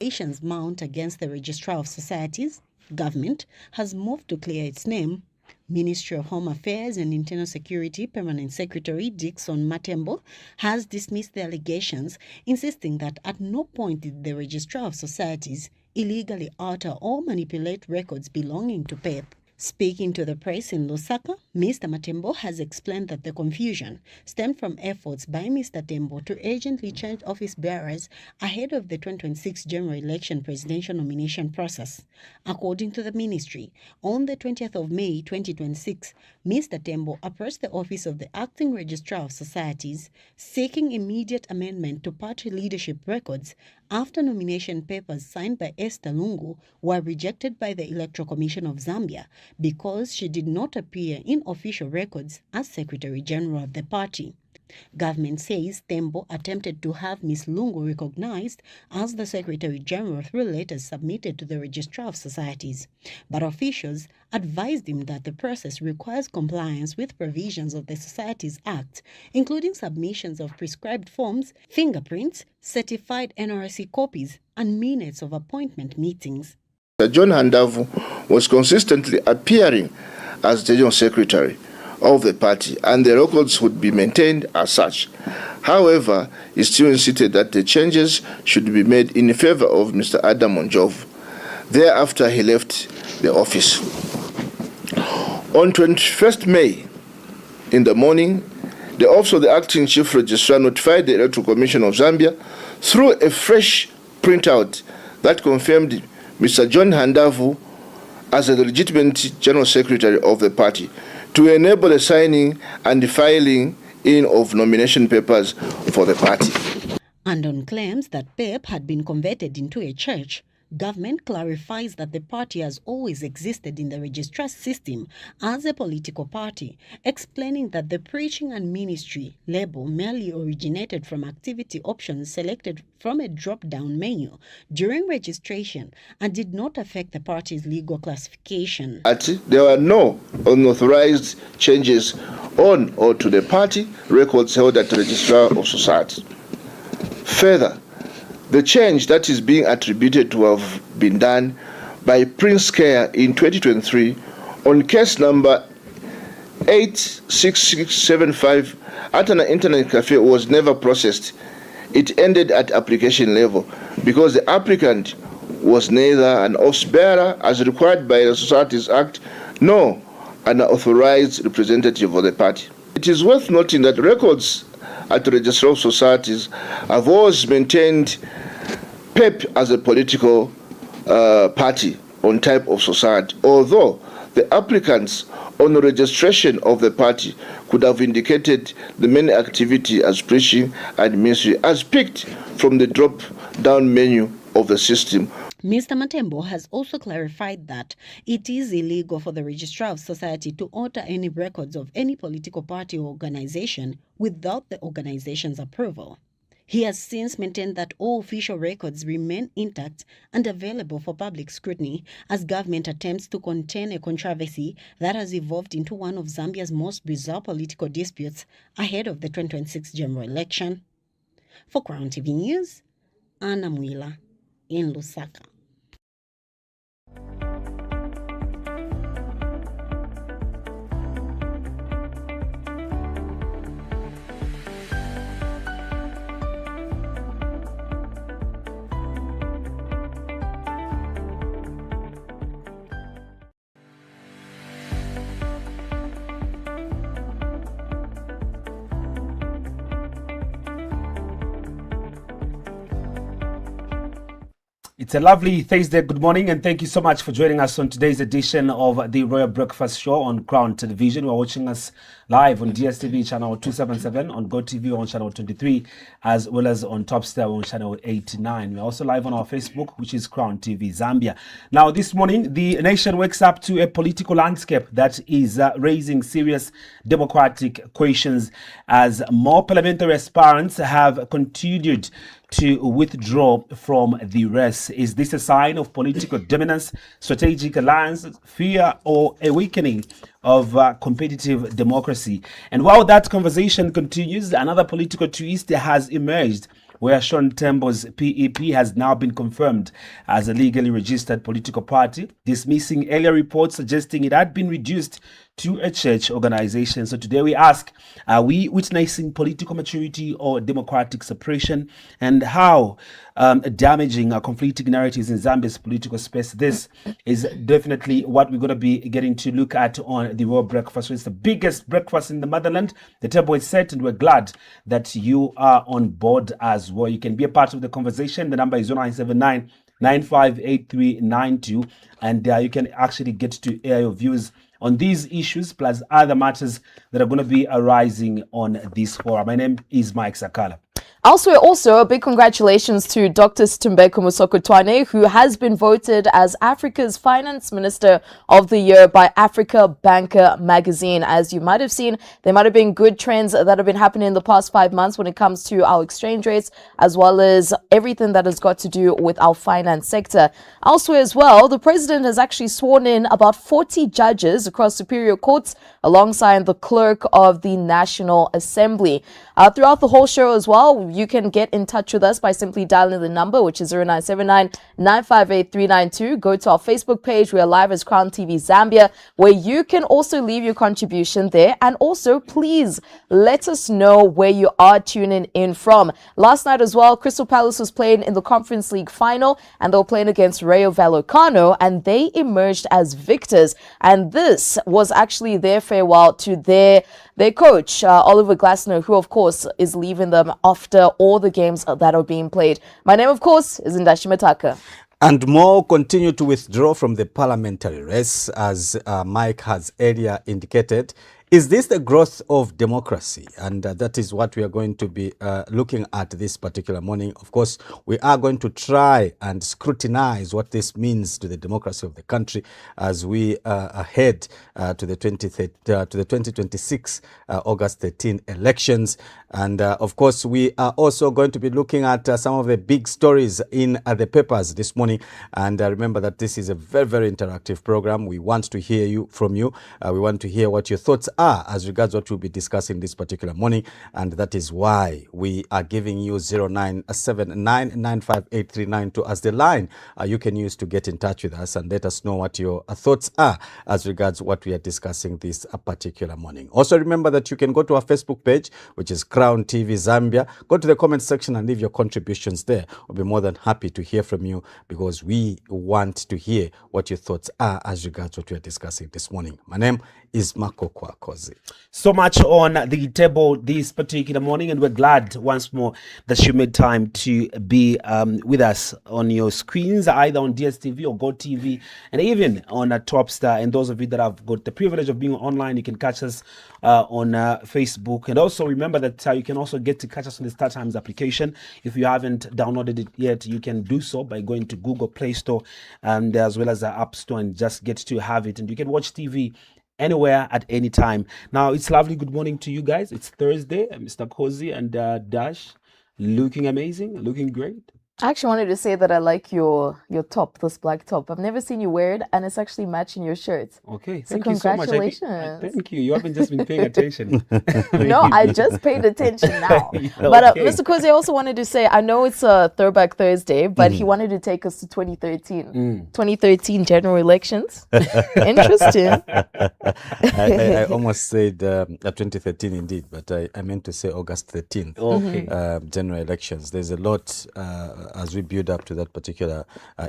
Accusations mount against the Registrar of Societies. Government has moved to clear its name. Ministry of Home Affairs and Internal Security Permanent Secretary Dickson Tembo has dismissed the allegations, insisting that at no point did the Registrar of Societies illegally alter or manipulate records belonging to PEP. Speaking to the press in Lusaka, Mr. Tembo has explained that the confusion stemmed from efforts by Mr. Tembo to urgently change office bearers ahead of the 2026 general election presidential nomination process. According to the ministry, on the 20th of May 2026, Mr. Tembo approached the office of the Acting Registrar of Societies, seeking immediate amendment to party leadership records after nomination papers signed by Esther Lungu were rejected by the Electoral Commission of Zambia because she did not appear in official records as Secretary General of the party. Government says Tembo attempted to have Ms. Lungu recognized as the Secretary General through letters submitted to the Registrar of Societies, but officials advised him that the process requires compliance with provisions of the Societies Act, including submissions of prescribed forms, fingerprints, certified NRC copies, and minutes of appointment meetings. John Handavu was consistently appearing as the General Secretary of the party, and the records would be maintained as such. However, he still insisted that the changes should be made in favor of Mr. Adam Onjovu. Thereafter, he left the office. On 21st May, in the morning, the Office of the Acting Chief Registrar notified the Electoral Commission of Zambia through a fresh printout that confirmed Mr. John Handavu as the legitimate General Secretary of the party, to enable the signing and the filing in of nomination papers for the party. And on claims that PEP had been converted into a church, government clarifies that the party has always existed in the registrar system as a political party, explaining that the preaching and ministry label merely originated from activity options selected from a drop-down menu during registration and did not affect the party's legal classification. There were no unauthorized changes on or to the party records held at the Registrar of Society. Further, the change that is being attributed to have been done by Prince Care in 2023 on case number 86675 at an internet cafe was never processed. It ended at application level because the applicant was neither an office bearer as required by the Societies Act nor an authorized representative of the party. It is worth noting that records at the Registrar of Societies have always maintained PEP as a political party on type of society, although the applicants on the registration of the party could have indicated the main activity as preaching and ministry as picked from the drop-down menu of the system. Mr. Tembo has also clarified that it is illegal for the Registrar of Society to alter any records of any political party or organization without the organization's approval. He has since maintained that all official records remain intact and available for public scrutiny as government attempts to contain a controversy that has evolved into one of Zambia's most bizarre political disputes ahead of the 2026 general election. For Crown TV News, Anna Mwila in Lusaka. It's a lovely Thursday. Good morning, and thank you so much for joining us on today's edition of the Royal Breakfast Show on Crown Television. You are watching us live on DSTV channel 277, on GoTV on channel 23, as well as on Topstar on channel 89. We're also live on our Facebook, which is Crown TV Zambia. Now, this morning, the nation wakes up to a political landscape that is raising serious democratic questions as more parliamentary aspirants have continued to withdraw from the race. Is this a sign of political dominance, strategic alliance, fear, or a weakening of competitive democracy? And while that conversation continues, another political twist has emerged where Sean Tembo's PEP has now been confirmed as a legally registered political party, dismissing earlier reports suggesting it had been reduced to a church organization. So today we ask, are we witnessing political maturity or democratic suppression? And how damaging are conflicting narratives in Zambia's political space? This is definitely what we're going to be getting to look at on the Royal Breakfast. So it's the biggest breakfast in the motherland. The table is set, and we're glad that you are on board as well. You can be a part of the conversation. The number is 0979 958392, and you can actually get to air your views on these issues plus other matters that are going to be arising on this forum. My name is Mike Sakala. Also, a big congratulations to Dr. Stumbeko Musokotwane, who has been voted as Africa's Finance Minister of the Year by Africa Banker magazine. As you might have seen, there might have been good trends that have been happening in the past 5 months when it comes to our exchange rates, as well as everything that has got to do with our finance sector. Elsewhere as well, the president has actually sworn in about 40 judges across superior courts alongside the clerk of the National Assembly. Throughout the whole show as well, you can get in touch with us by simply dialing the number, which is 0979 958 392. Go to our Facebook page. We are live as Crown TV Zambia, where you can also leave your contribution there. And also, please let us know where you are tuning in from. Last night as well, Crystal Palace was playing in the Conference League final, and they were playing against Rayo Vallecano, and they emerged as victors. And this was actually their farewell to their coach, Oliver Glasner, who, of course, is leaving them after all the games that are being played. My name, of course, is Ndashi Mataka. And more continue to withdraw from the parliamentary race, as Mike has earlier indicated. Is this the growth of democracy? And that is what we are going to be looking at this particular morning. Of course, we are going to try and scrutinize what this means to the democracy of the country as we head to the 2026 August 13 elections. And of course, we are also going to be looking at some of the big stories in the papers this morning. And remember that this is a very, very interactive program. We want to hear from you. We want to hear what your thoughts are as regards what we'll be discussing this particular morning, and that is why we are giving you 0979958392 as the line you can use to get in touch with us and let us know what your thoughts are as regards what we are discussing this particular morning. Also remember that you can go to our Facebook page, which is Crown TV Zambia. Go to the comment section and leave your contributions there. We'll be more than happy to hear from you, because we want to hear what your thoughts are as regards what we are discussing this morning. My name is Makokwa Ndashi. So much on the table this particular morning, and we're glad once more that you made time to be with us on your screens, either on DSTV or GoTV, and even on Topstar. And those of you that have got the privilege of being online, you can catch us on Facebook. And also remember that you can also get to catch us on the Star Times application. If you haven't downloaded it yet, you can do so by going to Google Play Store and as well as the App Store, and just get to have it. And you can watch TV anywhere at any time. Now, it's lovely. Good morning to you guys. It's Thursday. Mr. Cozy and Dash looking amazing, looking great. I actually wanted to say that I like your top, this black top. I've never seen you wear it, and it's actually matching your shirt. Okay, so thank you so much. Thank you. You haven't just been paying attention. No, I just paid attention now. Okay. But Mr. Cozy, I also wanted to say, I know it's a Throwback Thursday, but he wanted to take us to 2013. 2013 general elections. Interesting. I almost said 2013 indeed, but I meant to say August 13th. Okay. General elections. There's a lot as we build up to that particular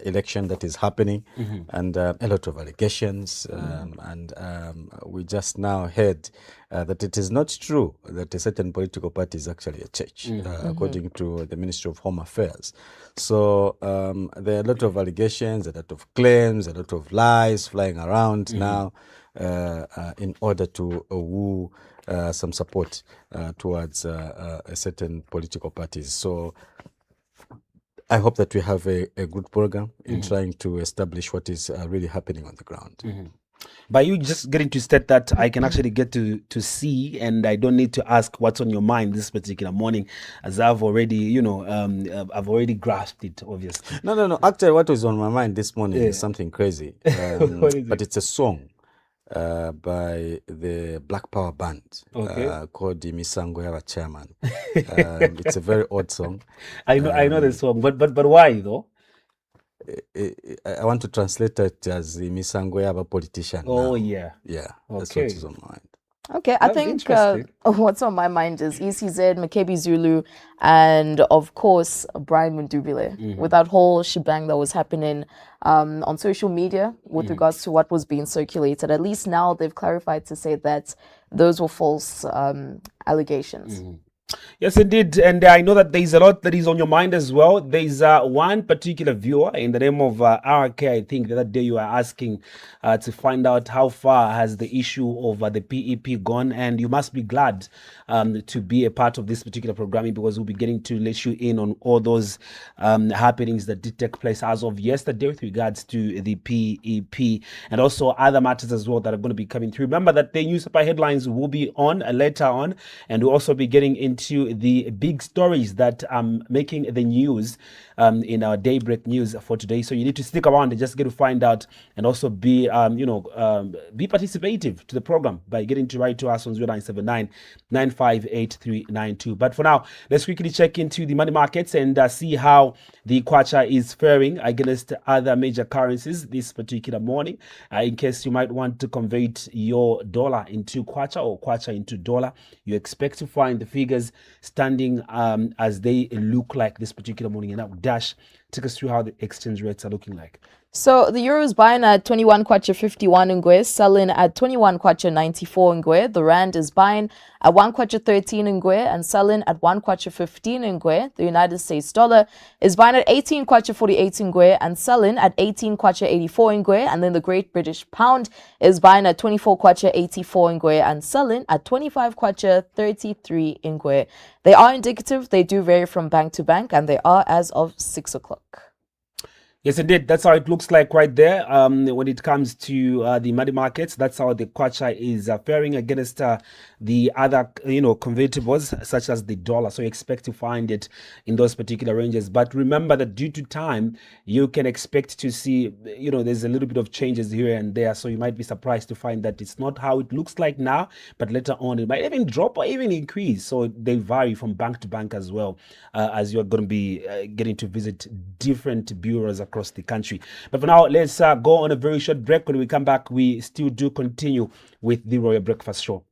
election that is happening, and a lot of allegations, and we just now heard that it is not true that a certain political party is actually a church, according to the Ministry of Home Affairs. So there are a lot of allegations, a lot of claims, a lot of lies flying around now in order to woo some support towards a certain political parties. So I hope that we have a good program in trying to establish what is really happening on the ground. By you just getting to state that, I can actually get to see, and I don't need to ask what's on your mind this particular morning, as I've already, I've already grasped it, obviously. No. Actually, what was on my mind this morning is something crazy, but it's a song. by the Black Power Band, Okay. called the Misango Yaba Chairman. It's a very odd song. I know the song, but why though? I want to translate it as the Misango Yaba politician. Oh now. yeah. Yeah, that's Okay. what is on mind. Okay, I That's think interesting. what's on my mind is ECZ, Makebi Zulu, and of course Brian Mundubile with that whole shebang that was happening on social media with regards to what was being circulated. At least now they've clarified to say that those were false allegations. Yes, indeed. And I know that there's a lot that is on your mind as well. There's one particular viewer in the name of RK, I think, the other day you were asking to find out how far has the issue of the PEP gone. And you must be glad to be a part of this particular programming, because we'll be getting to let you in on all those happenings that did take place as of yesterday with regards to the PEP and also other matters as well that are going to be coming through. Remember that the newspaper headlines will be on later on, and we'll also be getting into the big stories that are making the news in our daybreak news for today. So you need to stick around and just get to find out, and also be be participative to the program by getting to write to us on 0979 958392. But for now, let's quickly check into the money markets and see how the kwacha is faring against other major currencies this particular morning. In case you might want to convert your dollar into kwacha or kwacha into dollar, you expect to find the figures standing as they look like this particular morning. And now, Dash, take us through how the exchange rates are looking like. So the euro is buying at 21 kwacha 51 ngwe, selling at 21 kwacha 94 ngwe. The rand is buying at 1 kwacha 13 ngwe and selling at 1 kwacha 15 ngwe. The United States dollar is buying at 18 kwacha 48 ngwe and selling at 18 kwacha 84 ngwe. And then the Great British Pound is buying at 24 kwacha 84 ngwe and selling at 25 kwacha 33 ngwe. They are indicative. They do vary from bank to bank, and they are as of 6 o'clock. Yes, indeed. That's how it looks like right there. When it comes to the money markets, that's how the kwacha is faring against the other, convertibles such as the dollar. So you expect to find it in those particular ranges. But remember that due to time, you can expect to see, there's a little bit of changes here and there. So you might be surprised to find that it's not how it looks like now, but later on it might even drop or even increase. So they vary from bank to bank as well, as you're going to be getting to visit different bureaus across the country. But for now, let's go on a very short break. When we come back, we still do continue with the Royal Breakfast Show.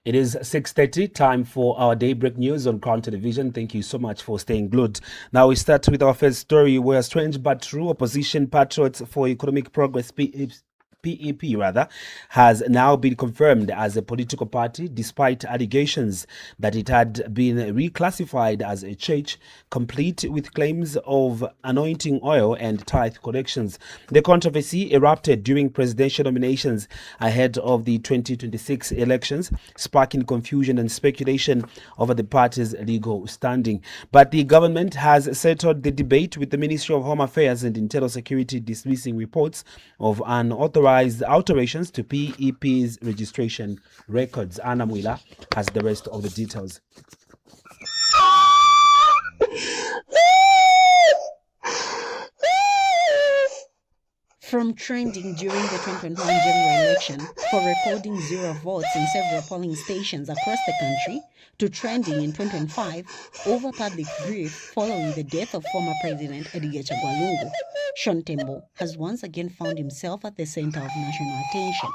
It is 6:30, time for our daybreak news on Crown Television. Thank you so much for staying glued. Now we start with our first story, where strange but true opposition Patriots for Economic Progress PEP has now been confirmed as a political party, despite allegations that it had been reclassified as a church, complete with claims of anointing oil and tithe collections. The controversy erupted during presidential nominations ahead of the 2026 elections, sparking confusion and speculation over the party's legal standing. But the government has settled the debate, with the Ministry of Home Affairs and Internal Security dismissing reports of unauthorized alterations to PEP's registration records. Anna Mwila has the rest of the details. From trending during the 2021 general election for recording zero votes in several polling stations across the country, to trending in 2025 over public grief following the death of former President Edgar Chagwa Lungu, Tembo has once again found himself at the center of national attention.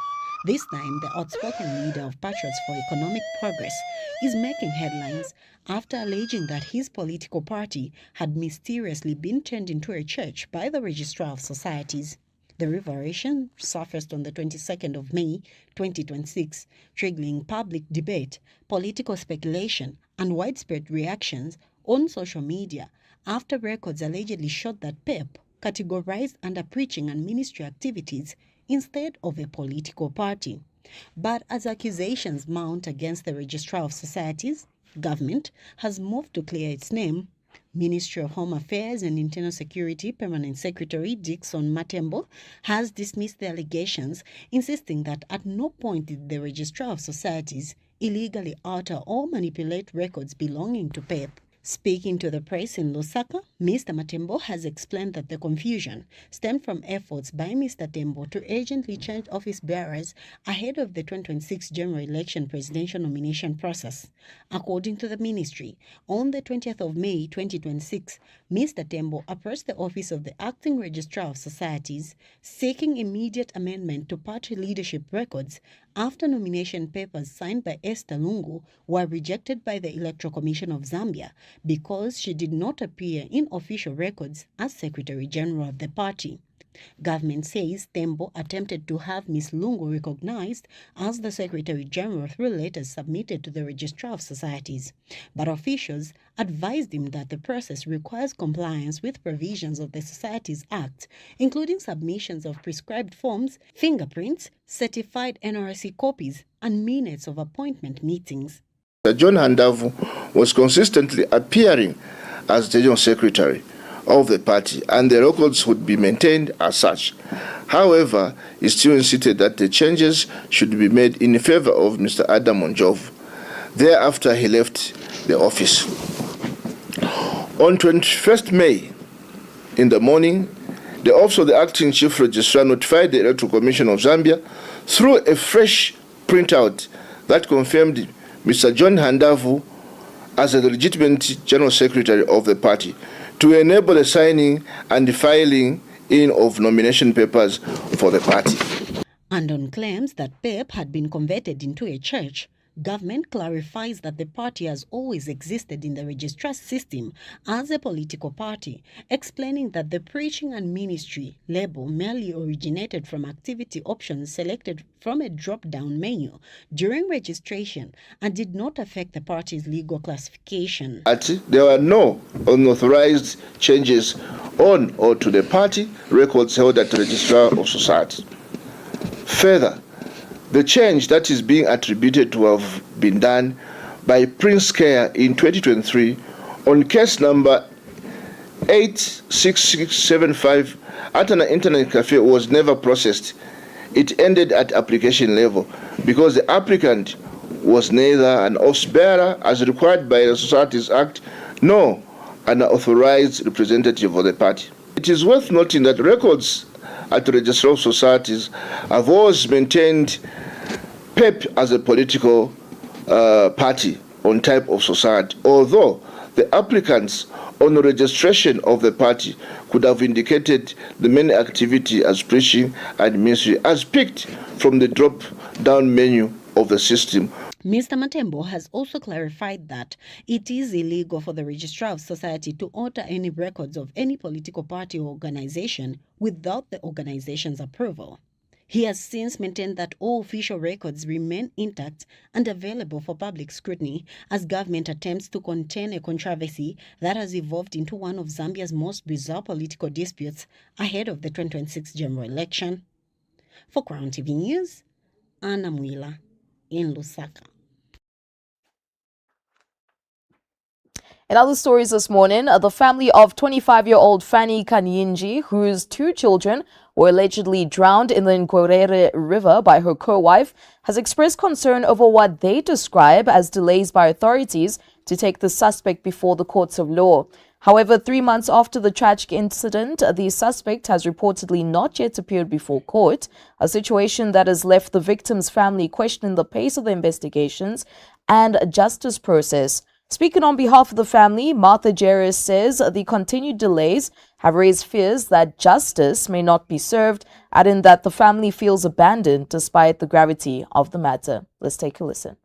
This time, the outspoken leader of Patriots for Economic Progress is making headlines after alleging that his political party had mysteriously been turned into a church by the Registrar of Societies. The revelation surfaced on the 22nd of May 2026, triggering public debate, political speculation, and widespread reactions on social media after records allegedly showed that PEP categorized under preaching and ministry activities instead of a political party. But as accusations mount against the Registrar of Societies, government has moved to clear its name. Ministry of Home Affairs and Internal Security Permanent Secretary Dickson Tembo has dismissed the allegations, insisting that at no point did the Registrar of Societies illegally alter or manipulate records belonging to PEP. Speaking to the press in Lusaka, Mr. Matembo has explained that the confusion stemmed from efforts by Mr. Tembo to urgently change office bearers ahead of the 2026 general election presidential nomination process. According to the ministry, on the 20th of May 2026, Mr. Tembo approached the office of the acting registrar of societies, seeking immediate amendment to party leadership records after nomination papers signed by Esther Lungu were rejected by the Electoral Commission of Zambia because she did not appear in official records as Secretary General of the party. Government says Tembo attempted to have Ms. Lungu recognized as the Secretary General through letters submitted to the Registrar of Societies, but officials advised him that the process requires compliance with provisions of the Societies Act, including submissions of prescribed forms, fingerprints, certified NRC copies, and minutes of appointment meetings. John Handavu was consistently appearing as the General Secretary of the party, and the records would be maintained as such. However, he still insisted that the changes should be made in favor of Mr. Adam Onjovu. Thereafter, he left the office. On 21st May, in the morning, the Office of the Acting Chief Registrar notified the Electoral Commission of Zambia through a fresh printout that confirmed Mr. John Handavu as the legitimate General Secretary of the party, to enable the signing and the filing in of nomination papers for the party. And on claims that PEP had been converted into a church, government clarifies that the party has always existed in the registrar system as a political party, explaining that the preaching and ministry label merely originated from activity options selected from a drop-down menu during registration and did not affect the party's legal classification. There were no unauthorized changes on or to the party records held at the Registrar of Society. Further, the change that is being attributed to have been done by Prince Care in 2023 on case number 86675 at an internet cafe was never processed. It ended at application level because the applicant was neither an office bearer as required by the Societies Act nor an authorized representative of the party. It is worth noting that records at the Registrar of Societies have always maintained PEP as a political party on type of society, although the applicants on the registration of the party could have indicated the main activity as preaching and ministry as picked from the drop-down menu of the system. Mr. Matembo has also clarified that it is illegal for the Registrar of Society to alter any records of any political party or organization without the organization's approval. He has since maintained that all official records remain intact and available for public scrutiny as government attempts to contain a controversy that has evolved into one of Zambia's most bizarre political disputes ahead of the 2026 general election. For Crown TV News, Anna Mwila in Lusaka. In other stories this morning, the family of 25-year-old Fanny Kanyinji, whose two children were allegedly drowned in the Ngorere River by her co-wife, has expressed concern over what they describe as delays by authorities to take the suspect before the courts of law. However, 3 months after the tragic incident, the suspect has reportedly not yet appeared before court, a situation that has left the victim's family questioning the pace of the investigations and justice process. Speaking on behalf of the family, Martha Jerris says the continued delays have raised fears that justice may not be served, adding that the family feels abandoned despite the gravity of the matter. Let's take a listen.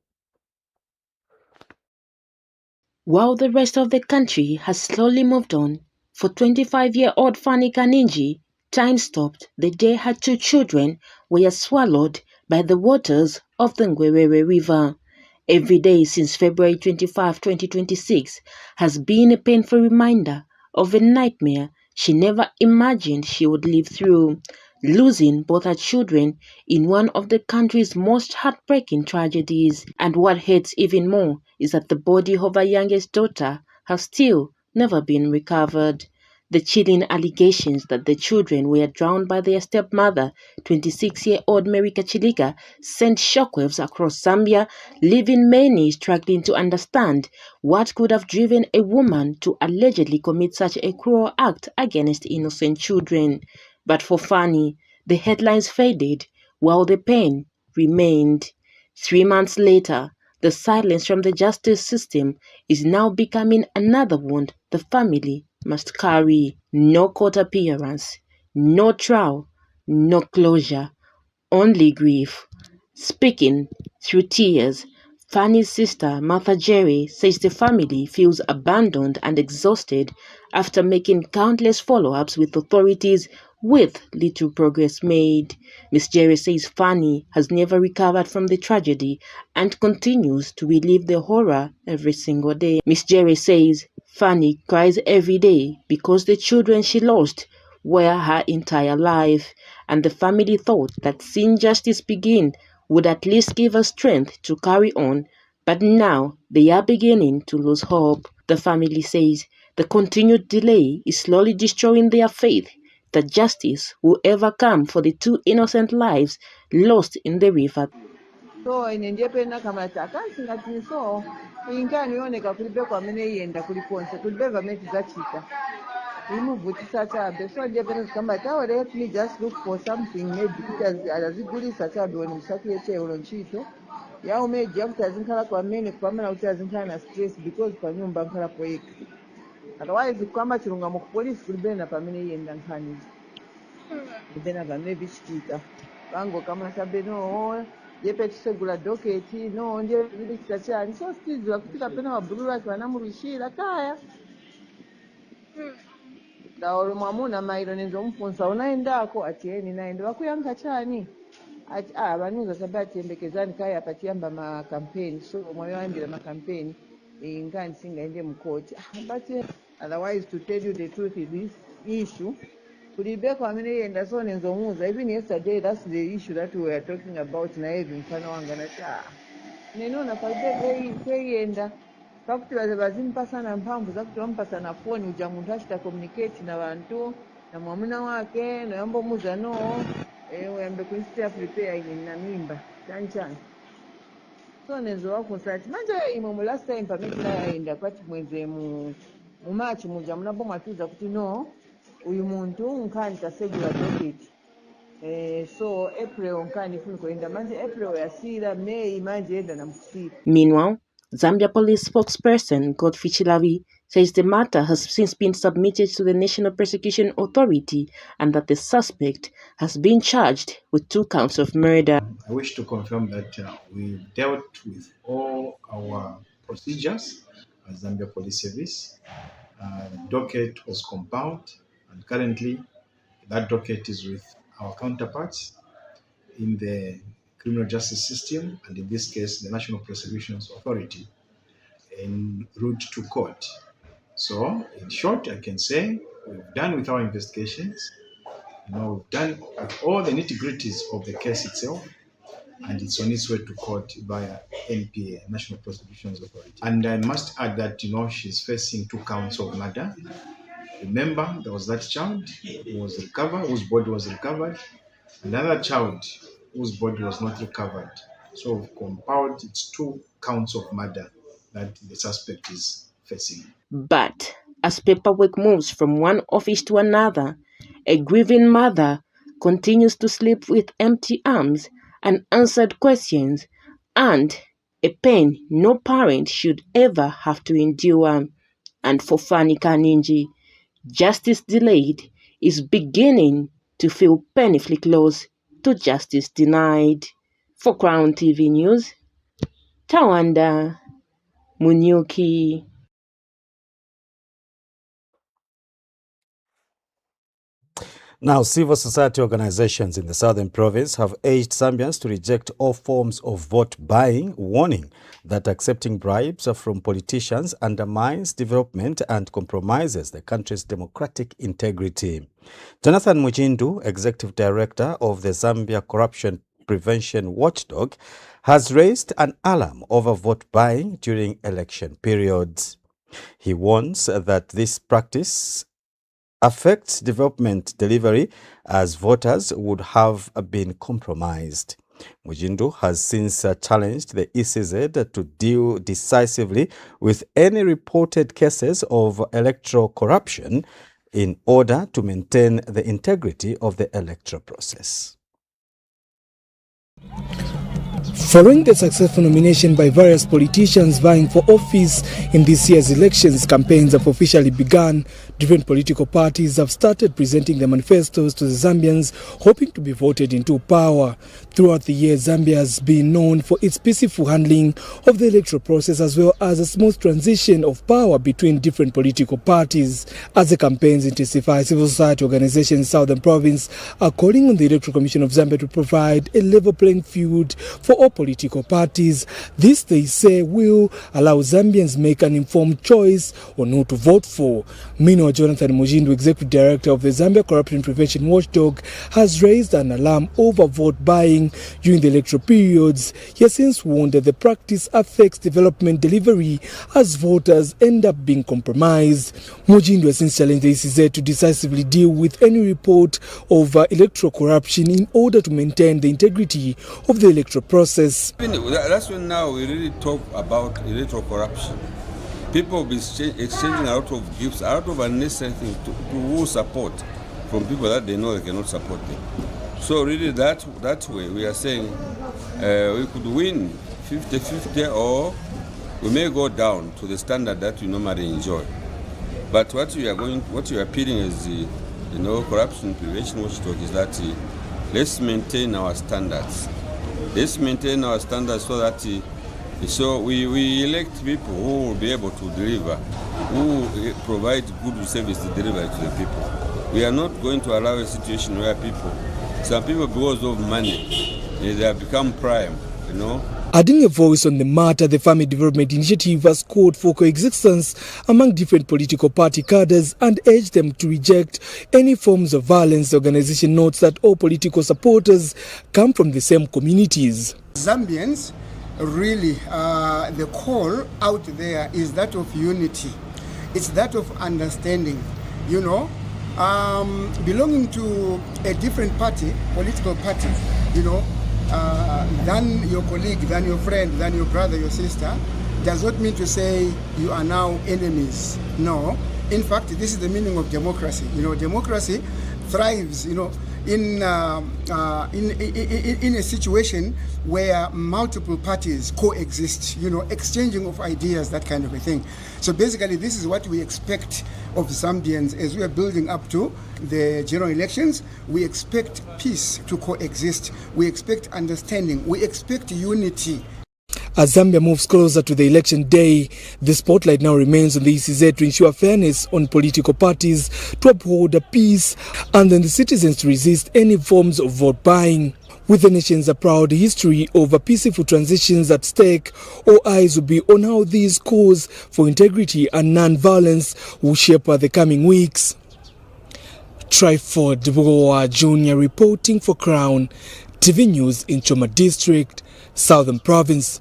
While the rest of the country has slowly moved on, for 25-year-old Fanny Kaninji, time stopped the day her 2 children were swallowed by the waters of the Ngwerere River. Every day since February 25, 2026 has been a painful reminder of a nightmare she never imagined she would live through, losing both her children in one of the country's most heartbreaking tragedies. And what hurts even more is that the body of her youngest daughter has still never been recovered. The chilling allegations that the children were drowned by their stepmother, 26-year-old Mary Kachilika, sent shockwaves across Zambia, leaving many struggling to understand what could have driven a woman to allegedly commit such a cruel act against innocent children. But for Fanny, the headlines faded while the pain remained. 3 months later, the silence from the justice system is now becoming another wound the family must carry. No court appearance, no trial, no closure, only grief. Speaking through tears, Fanny's sister, Martha Jerry, says the family feels abandoned and exhausted after making countless follow-ups with authorities with little progress made. Miss Jerry says Fanny has never recovered from the tragedy and continues to relive the horror every single day. Miss Jerry says Fanny cries every day because the children she lost were her entire life, and the family thought that seeing justice begin would at least give her strength to carry on, but now they are beginning to lose hope. The family says the continued delay is slowly destroying their faith that justice will ever come for the 2 innocent lives lost in the river. So inendependa kama takansi ngati so ingani yoneka kulibe kwa mene yenda kulikonse kulibe vameti zachita imuvutisa chabe so ndependa kama tawo let me just look for something maybe because azigulisa chabe woni msaki yeche ulonchito ya umeje kuti azinkhala kwa mene kupamana kuti azinkhala na stress because pa nyumba nkhala poeka otherwise kwamba chirunga mu police kulibe na pamene yenda nkhani ndena vamene bichita bango kama chabe no yepe tsegula docket no ndiye zili chachani so still wakufika pena wabulula kana murishira kaya dawo mwamuna mairo nenzo mfunsa unaendako atieni naende wakuyanka chani ati banuza sabati embekezani kaya apatiyamba ma campaign so moyo andira ma campaign ingani singaende mukoti but otherwise to tell you the truth is this issue kulibeko amene yenda so nenzo muza even yesterday that's the issue that we were talking about na even mfano wanga na nenona palibeko yenda pakuti bazimpasana mphamvu zakuti wampasana phone uja munthu achita communicate na bantu na mwamuna wake noyambomuza no uyambe kuinstead prepare ili na mimba chanchani so nenzo wakusati manje imwe mu last time pamene naenda kwati mweze mu March muja munabo mwatuza kuti no uyu muntu nkhani tasegula docket so April nkhani ifuna kuenda manje April yasira May manje enda na mkusika. Meanwhile, Zambia Police spokesperson Godfrey Chilavi says the matter has since been submitted to the National Prosecution Authority and that the suspect has been charged with 2 counts of murder. I wish to confirm that we dealt with all our procedures as Zambia Police Service. Docket was compiled, and currently that docket is with our counterparts in the criminal justice system, and in this case, the National Prosecution Authority, en route to court. So, in short, I can say we've done with our investigations. We've done with all the nitty-gritties of the case itself, and it's on its way to court via NPA, National Prosecution Authority. And I must add that, she's facing 2 counts of murder. Remember, there was that child who was recovered, whose body was recovered, another child whose body was not recovered. So compiled, it's 2 counts of murder that the suspect is facing. But as paperwork moves from one office to another, a grieving mother continues to sleep with empty arms, unanswered questions, and a pain no parent should ever have to endure. And for Fanny Kaninji, Justice delayed is beginning to feel painfully close to justice denied. For Crown TV News, Tawanda Munyuki. Now, civil society organizations in the southern province have urged Zambians to reject all forms of vote buying, warning that accepting bribes from politicians undermines development and compromises the country's democratic integrity. Jonathan Mujindu, executive director of the Zambia Corruption Prevention Watchdog, has raised an alarm over vote buying during election periods. He warns that this practice affects development delivery as voters would have been compromised. Mujindu has since challenged the ECZ to deal decisively with any reported cases of electoral corruption in order to maintain the integrity of the electoral process. Following the successful nomination by various politicians vying for office in this year's elections, campaigns have officially begun. Different political parties have started presenting their manifestos to the Zambians, hoping to be voted into power. Throughout the year, Zambia has been known for its peaceful handling of the electoral process as well as a smooth transition of power between different political parties. As the campaigns intensify, civil society organizations in Southern Province are calling on the Electoral Commission of Zambia to provide a level playing field for all political parties. This, they say, will allow Zambians make an informed choice on who to vote for. Meanwhile, Jonathan Mujindu, executive director of the Zambia Corruption Prevention Watchdog, has raised an alarm over vote buying during the electoral periods. He has since warned that the practice affects development delivery as voters end up being compromised. Mujindu has since challenged the ECZ to decisively deal with any report of electoral corruption in order to maintain the integrity of the electoral process. That's when now we really talk about electoral corruption. People will be exchanging a lot of gifts, a lot of unnecessary things to who support from people that they know they cannot support them. So really that way we are saying we could win 50-50 or we may go down to the standard that we normally enjoy. But what you are appealing is corruption prevention watchdog is that let's maintain our standards. Let's maintain our standards so that we elect people who will be able to deliver, who provide good service to deliver to the people. We are not going to allow a situation where some people because of money, they have become prime, Adding a voice on the matter, the Family Development Initiative has called for coexistence among different political party cadres and urged them to reject any forms of violence. The organization notes that all political supporters come from the same communities. Zambians, really, the call out there is that of unity. It's that of understanding, belonging to a different party, political party, than your colleague, than your friend, than your brother, your sister, does not mean to say you are now enemies. No. In fact, this is the meaning of democracy. Democracy thrives, in a situation where multiple parties coexist, exchanging of ideas, that kind of a thing. So basically, this is what we expect of Zambians as we are building up to the general elections. We expect peace to coexist. We expect understanding. We expect unity. As Zambia moves closer to the election day, the spotlight now remains on the ECZ to ensure fairness on political parties, to uphold peace, and then the citizens to resist any forms of vote buying. With the nation's proud history of peaceful transitions at stake, all eyes will be on how these calls for integrity and non-violence will shape the coming weeks. Tryford Boa Jr. reporting for Crown TV News in Choma District, Southern Province.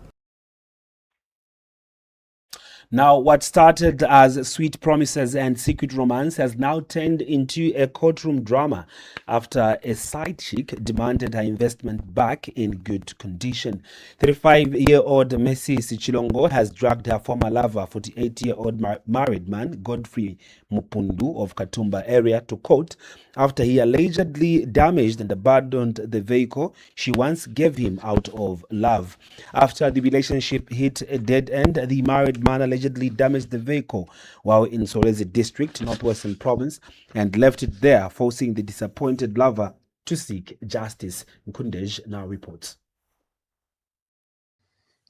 Now, what started as sweet promises and secret romance has now turned into a courtroom drama after a side chick demanded her investment back in good condition. 35-year-old Messi Sichilongo has dragged her former lover, 48-year-old married man Godfrey Mupundu of Katumba area, to court after he allegedly damaged and abandoned the vehicle she once gave him out of love. After the relationship hit a dead end, the married man allegedly allegedly damaged the vehicle while in Solwezi district, Northwestern Province, and left it there, forcing the disappointed lover to seek justice. Nkundej now reports.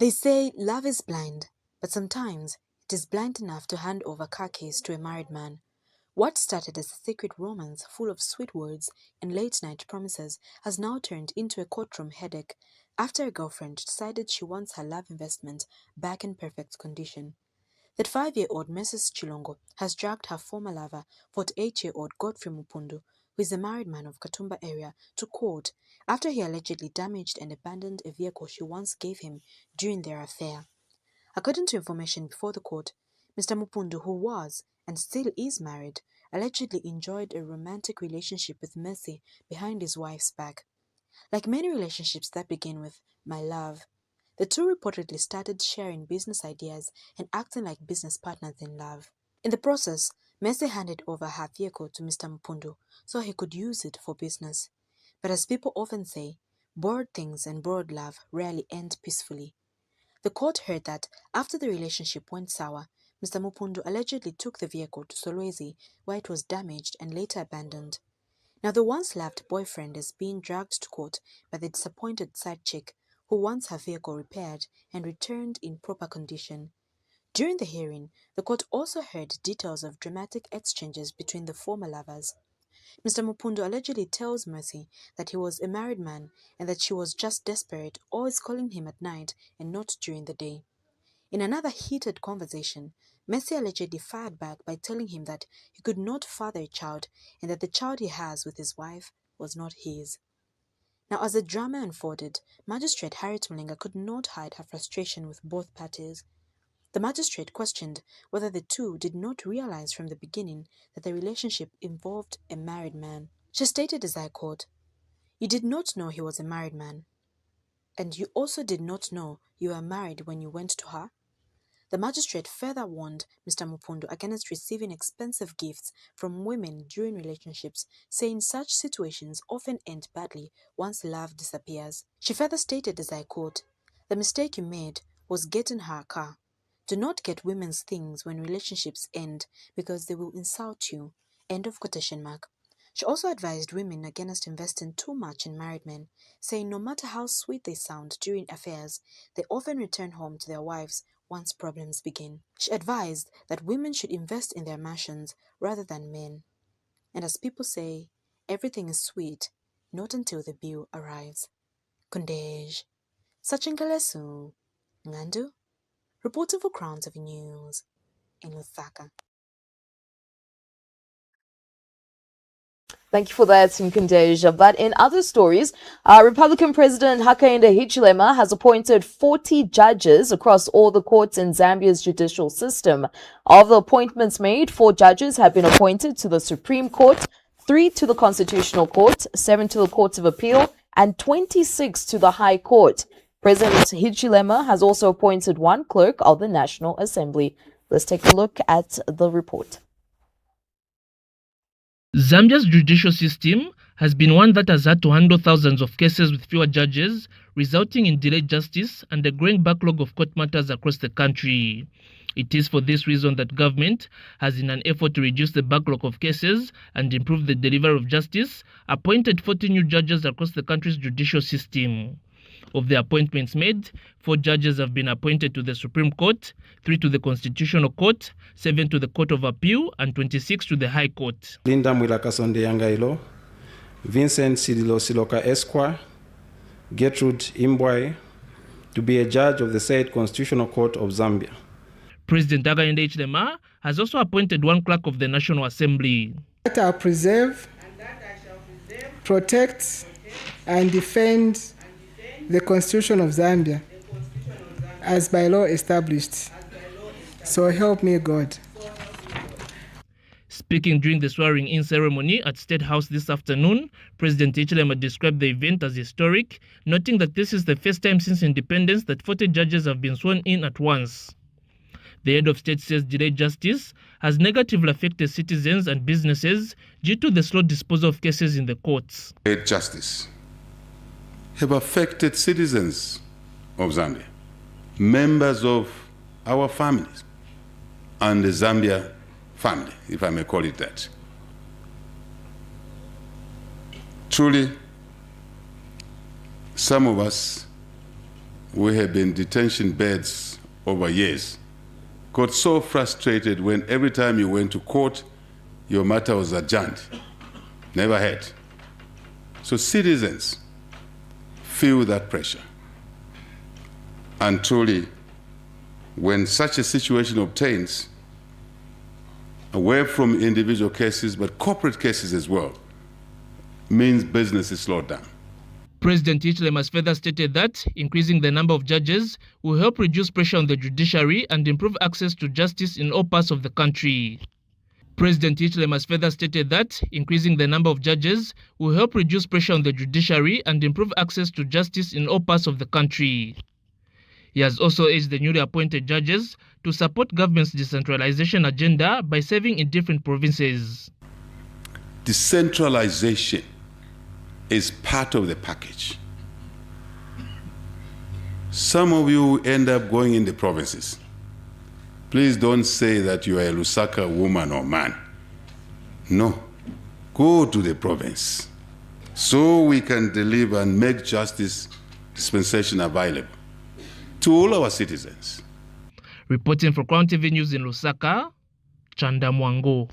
They say love is blind, but sometimes it is blind enough to hand over car keys to a married man. What started as a secret romance full of sweet words and late-night promises has now turned into a courtroom headache after a girlfriend decided she wants her love investment back in perfect condition. That 5-year-old Mrs. Chilongo has dragged her former lover, 48-year-old Godfrey Mupundu, who is a married man of Katumba area, to court after he allegedly damaged and abandoned a vehicle she once gave him during their affair. According to information before the court, Mr. Mupundu, who was and still is married, allegedly enjoyed a romantic relationship with Mercy behind his wife's back. Like many relationships that begin with "my love," the two reportedly started sharing business ideas and acting like business partners in love. In the process, Mercy handed over her vehicle to Mr. Mupundu so he could use it for business. But as people often say, borrowed things and borrowed love rarely end peacefully. The court heard that after the relationship went sour, Mr. Mupundu allegedly took the vehicle to Solwezi, where it was damaged and later abandoned. Now the once-loved boyfriend is being dragged to court by the disappointed side chick who wants her vehicle repaired and returned in proper condition. During the hearing, the court also heard details of dramatic exchanges between the former lovers. Mr. Mupundu allegedly tells Mercy that he was a married man and that she was just desperate, always calling him at night and not during the day. In another heated conversation, Mercy allegedly fired back by telling him that he could not father a child and that the child he has with his wife was not his. Now, as the drama unfolded, Magistrate Harriet Mlinga could not hide her frustration with both parties. The magistrate questioned whether the two did not realize from the beginning that the relationship involved a married man. She stated as I quote, "You did not know he was a married man, and you also did not know you were married when you went to her?" The magistrate further warned Mr. Mupundu against receiving expensive gifts from women during relationships, saying such situations often end badly once love disappears. She further stated as I quote, "The mistake you made was getting her a car. Do not get women's things when relationships end because they will insult you." End of quotation mark. She also advised women against investing too much in married men, saying no matter how sweet they sound during affairs, they often return home to their wives once problems begin. She advised that women should invest in their mansions rather than men. And as people say, everything is sweet, not until the bill arrives. Kundej. Sachinkalesu. Ngandu. Reporting for Crown TV News in Lusaka. Thank you for that, Nkundeja. But in other stories, Republican President Hakainde Hichilema has appointed 40 judges across all the courts in Zambia's judicial system. Of the appointments made, 4 judges have been appointed to the Supreme Court, 3 to the Constitutional Court, 7 to the Court of Appeal, and 26 to the High Court. President Hichilema has also appointed 1 clerk of the National Assembly. Let's take a look at the report. Zambia's judicial system has been one that has had to handle thousands of cases with fewer judges, resulting in delayed justice and a growing backlog of court matters across the country. It is for this reason that government has, in an effort to reduce the backlog of cases and improve the delivery of justice, appointed 40 new judges across the country's judicial system. Of the appointments made, 4 judges have been appointed to the Supreme Court, 3 to the Constitutional Court, 7 to the Court of Appeal, and 26 to the High Court. Linda Mwilakasonde Yangailo, Vincent Sidilo Siloka Esquire, Gertrude Imbwai, to be a judge of the said Constitutional Court of Zambia. President Hakainde Hichilema has also appointed 1 clerk of the National Assembly. That I preserve, protect, and defend the Constitution of Zambia as by law established. So help me God. Speaking during the swearing-in ceremony at State House this afternoon, President Hichilema described the event as historic, noting that this is the first time since independence that 40 judges have been sworn in at once. The head of state says delayed justice has negatively affected citizens and businesses due to the slow disposal of cases in the courts. Delayed justice have affected citizens of Zambia, members of our families, and the Zambia Fund, if I may call it that. Truly, some of us, we have been detention beds over years, got so frustrated when every time you went to court, your matter was adjourned. Never had. So citizens feel that pressure. And truly, when such a situation obtains, away from individual cases, but corporate cases as well, means business is slowed down. President Hichilema has further stated that increasing the number of judges will help reduce pressure on the judiciary and improve access to justice in all parts of the country. President Hichilema has further stated that increasing the number of judges will help reduce pressure on the judiciary and improve access to justice in all parts of the country. He has also urged the newly appointed judges to support government's decentralization agenda by serving in different provinces. Decentralization is part of the package. Some of you end up going in the provinces. Please don't say that you are a Lusaka woman or man. No, go to the province so we can deliver and make justice dispensation available to all our citizens. Reporting for Crown TV News in Lusaka, Chanda Mwango.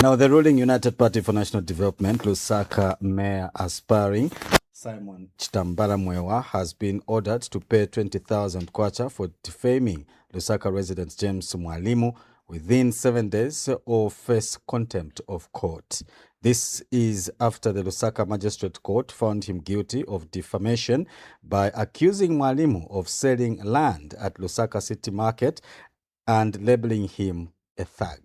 Now, the ruling United Party for National Development, Lusaka Mayor aspiring Simon Chitambala Mwewa has been ordered to pay 20,000 kwacha for defaming Lusaka resident James Mwalimu within 7 days or face contempt of court. This is after the Lusaka Magistrate Court found him guilty of defamation by accusing Mwalimu of selling land at Lusaka City Market and labeling him a thug.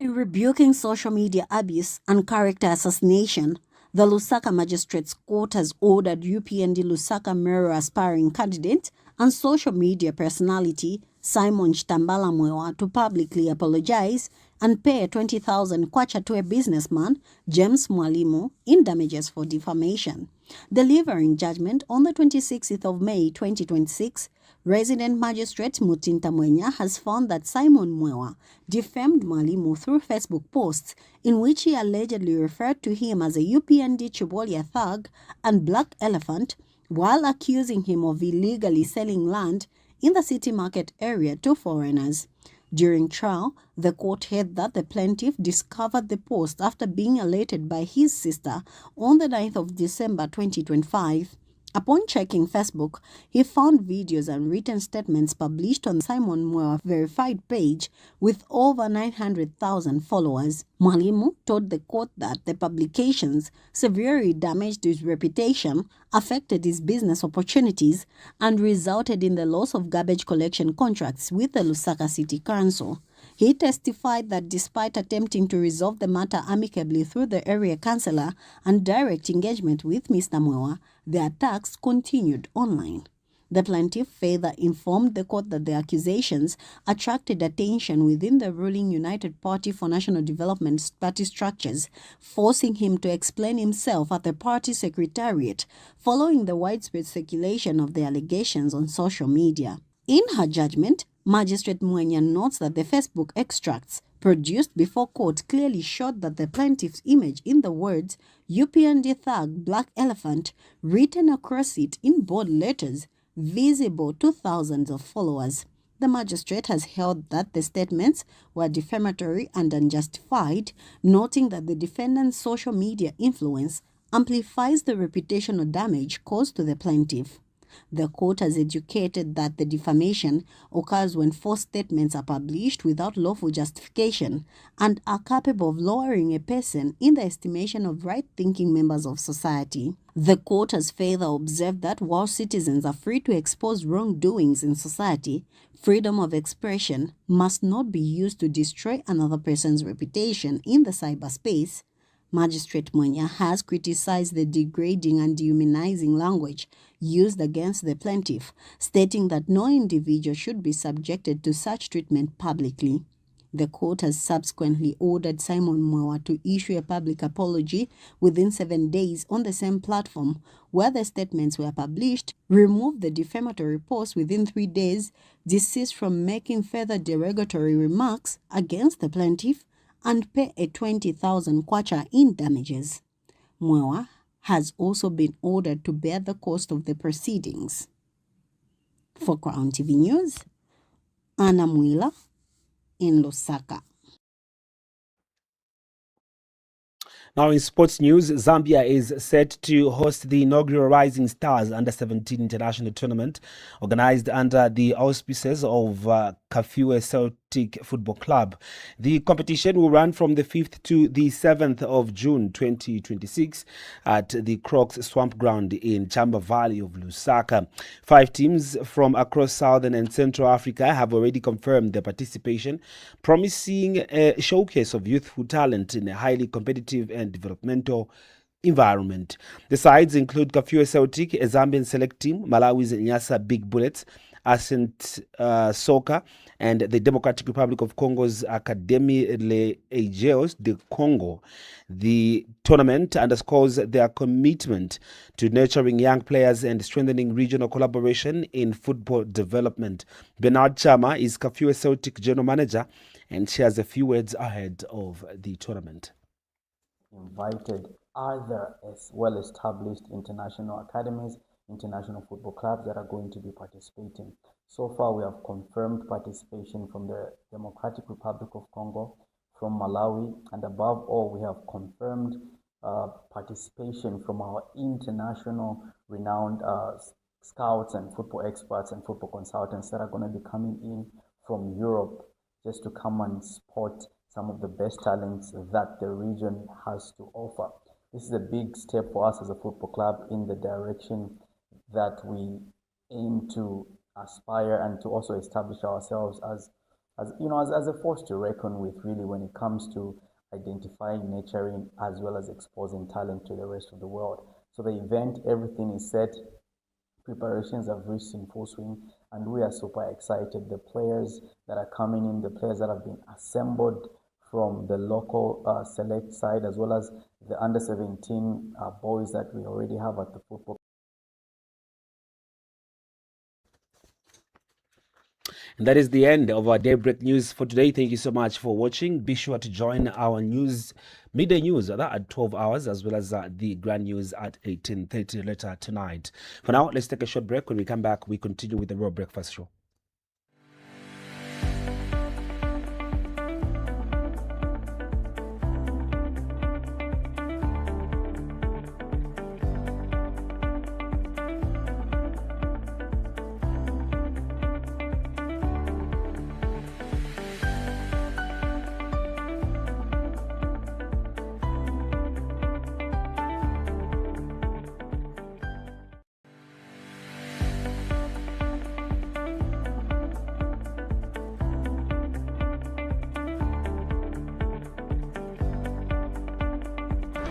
In rebuking social media abuse and character assassination, the Lusaka Magistrates Court has ordered UPND Lusaka mayoral aspiring candidate and social media personality Simon Chitambala Mwewa to publicly apologize and pay 20,000 kwacha to a businessman, James Mwalimu, in damages for defamation. Delivering judgment on the 26th of May 2026, Resident Magistrate Mutinta Mwenya has found that Simon Mwewa defamed Mwalimu through Facebook posts in which he allegedly referred to him as a UPND Chibolia thug and Black Elephant while accusing him of illegally selling land in the city market area to foreigners. During trial, the court held that the plaintiff discovered the post after being alerted by his sister on the 9th of December 2025. Upon checking Facebook, he found videos and written statements published on Simon Mwewa verified page with over 900,000 followers. Mwalimu told the court that the publications severely damaged his reputation, affected his business opportunities, and resulted in the loss of garbage collection contracts with the Lusaka City Council. He testified that despite attempting to resolve the matter amicably through the area councillor and direct engagement with Mr. Mwewa, the attacks continued online. The plaintiff further informed the court that the accusations attracted attention within the ruling United Party for National Development party structures, forcing him to explain himself at the party secretariat following the widespread circulation of the allegations on social media. In her judgment, Magistrate Mwenya notes that the Facebook extracts produced before court clearly showed that the plaintiff's image in the words UPND Thug Black Elephant written across it in bold letters visible to thousands of followers. The magistrate has held that the statements were defamatory and unjustified, noting that the defendant's social media influence amplifies the reputational damage caused to the plaintiff. The court has educated that the defamation occurs when false statements are published without lawful justification and are capable of lowering a person in the estimation of right-thinking members of society. The court has further observed that while citizens are free to expose wrongdoings in society, freedom of expression must not be used to destroy another person's reputation in the cyberspace. Magistrate Mwenya has criticized the degrading and dehumanizing language used against the plaintiff, stating that no individual should be subjected to such treatment publicly. The court has subsequently ordered Simon Mwawa to issue a public apology within 7 days on the same platform where the statements were published, remove the defamatory post within 3 days, desist from making further derogatory remarks against the plaintiff, and pay a 20,000 kwacha in damages. Mwawa has also been ordered to bear the cost of the proceedings. For Crown TV News, Anna Mwila in Lusaka. Now in sports news, Zambia is set to host the inaugural Rising Stars Under-17 International Tournament organized under the auspices of Kafue Celtic Football Club. The competition will run from the 5th to the 7th of June 2026 at the Crocs Swamp Ground in Chamba Valley of Lusaka. 5 teams from across Southern and Central Africa have already confirmed their participation, promising a showcase of youthful talent in a highly competitive and developmental environment. The sides include Kafue Celtic, a Zambian select team, Malawi's Nyasa Big Bullets, Ascent Soccer, and the Democratic Republic of Congo's Académie Les Aigéos de Congo. The tournament underscores their commitment to nurturing young players and strengthening regional collaboration in football development. Bernard Chama is Kafue Celtic General Manager and shares a few words ahead of the tournament. Invited other as well-established international academies, international football clubs that are going to be participating. So far, we have confirmed participation from the Democratic Republic of Congo, from Malawi, and above all, we have confirmed participation from our international renowned scouts and football experts and football consultants that are going to be coming in from Europe just to come and spot some of the best talents that the region has to offer. This is a big step for us as a football club in the direction that we aim to aspire and to also establish ourselves as a force to reckon with, really, when it comes to identifying, nurturing, as well as exposing talent to the rest of the world. So the event, everything is set. Preparations have reached in full swing, and we are super excited. The players that are coming in, the players that have been assembled from the local select side, as well as the under-17 boys that we already have at the football. And that is the end of our Daybreak News for today. Thank you so much for watching. Be sure to join our midday news at 12 hours, as well as the Grand News at 18:30 later tonight. For now, let's take a short break. When we come back, we continue with the Royal Breakfast Show.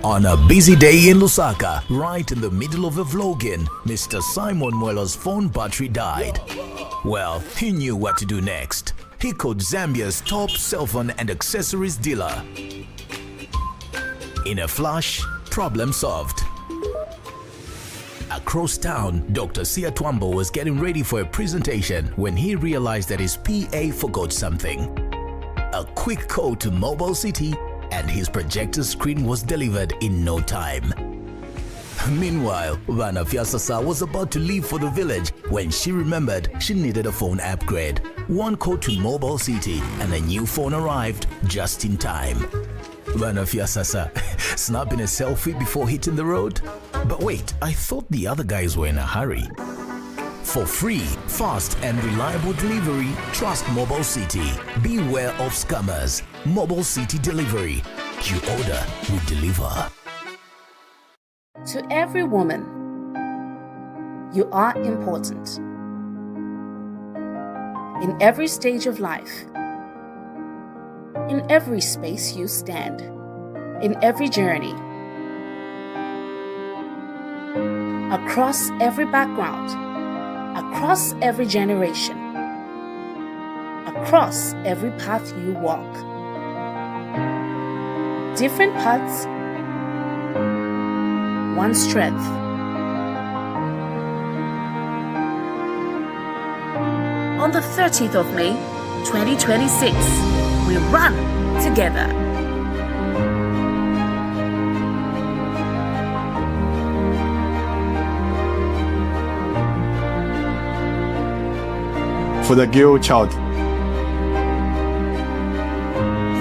On a busy day in Lusaka, right in the middle of a vlogging, Mr. Simon Mwela's phone battery died. Well, he knew what to do next. He called Zambia's top cell phone and accessories dealer. In a flash, problem solved. Across town, Dr. Sia Twambo was getting ready for a presentation when he realized that his PA forgot something. A quick call to Mobile City and his projector screen was delivered in no time. Meanwhile, Vana Fiasasa was about to leave for the village when she remembered she needed a phone upgrade. One call to Mobile City and a new phone arrived just in time. Vana Fiasasa snapping a selfie before hitting the road? But wait, I thought the other guys were in a hurry. For free, fast and reliable delivery, trust Mobile City. Beware of scammers. Mobile City Delivery. You order, we deliver. To every woman, you are important. In every stage of life, in every space you stand, in every journey, across every background, across every generation, across every path you walk. Different paths, one strength. On the 30th of May, 2026, we run together. For the girl child.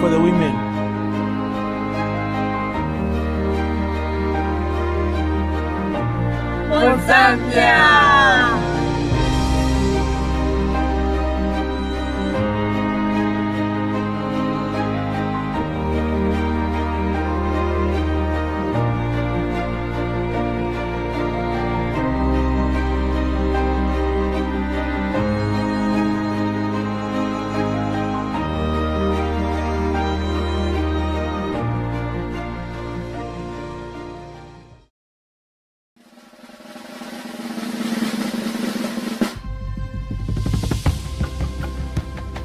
For the women. For Zambia.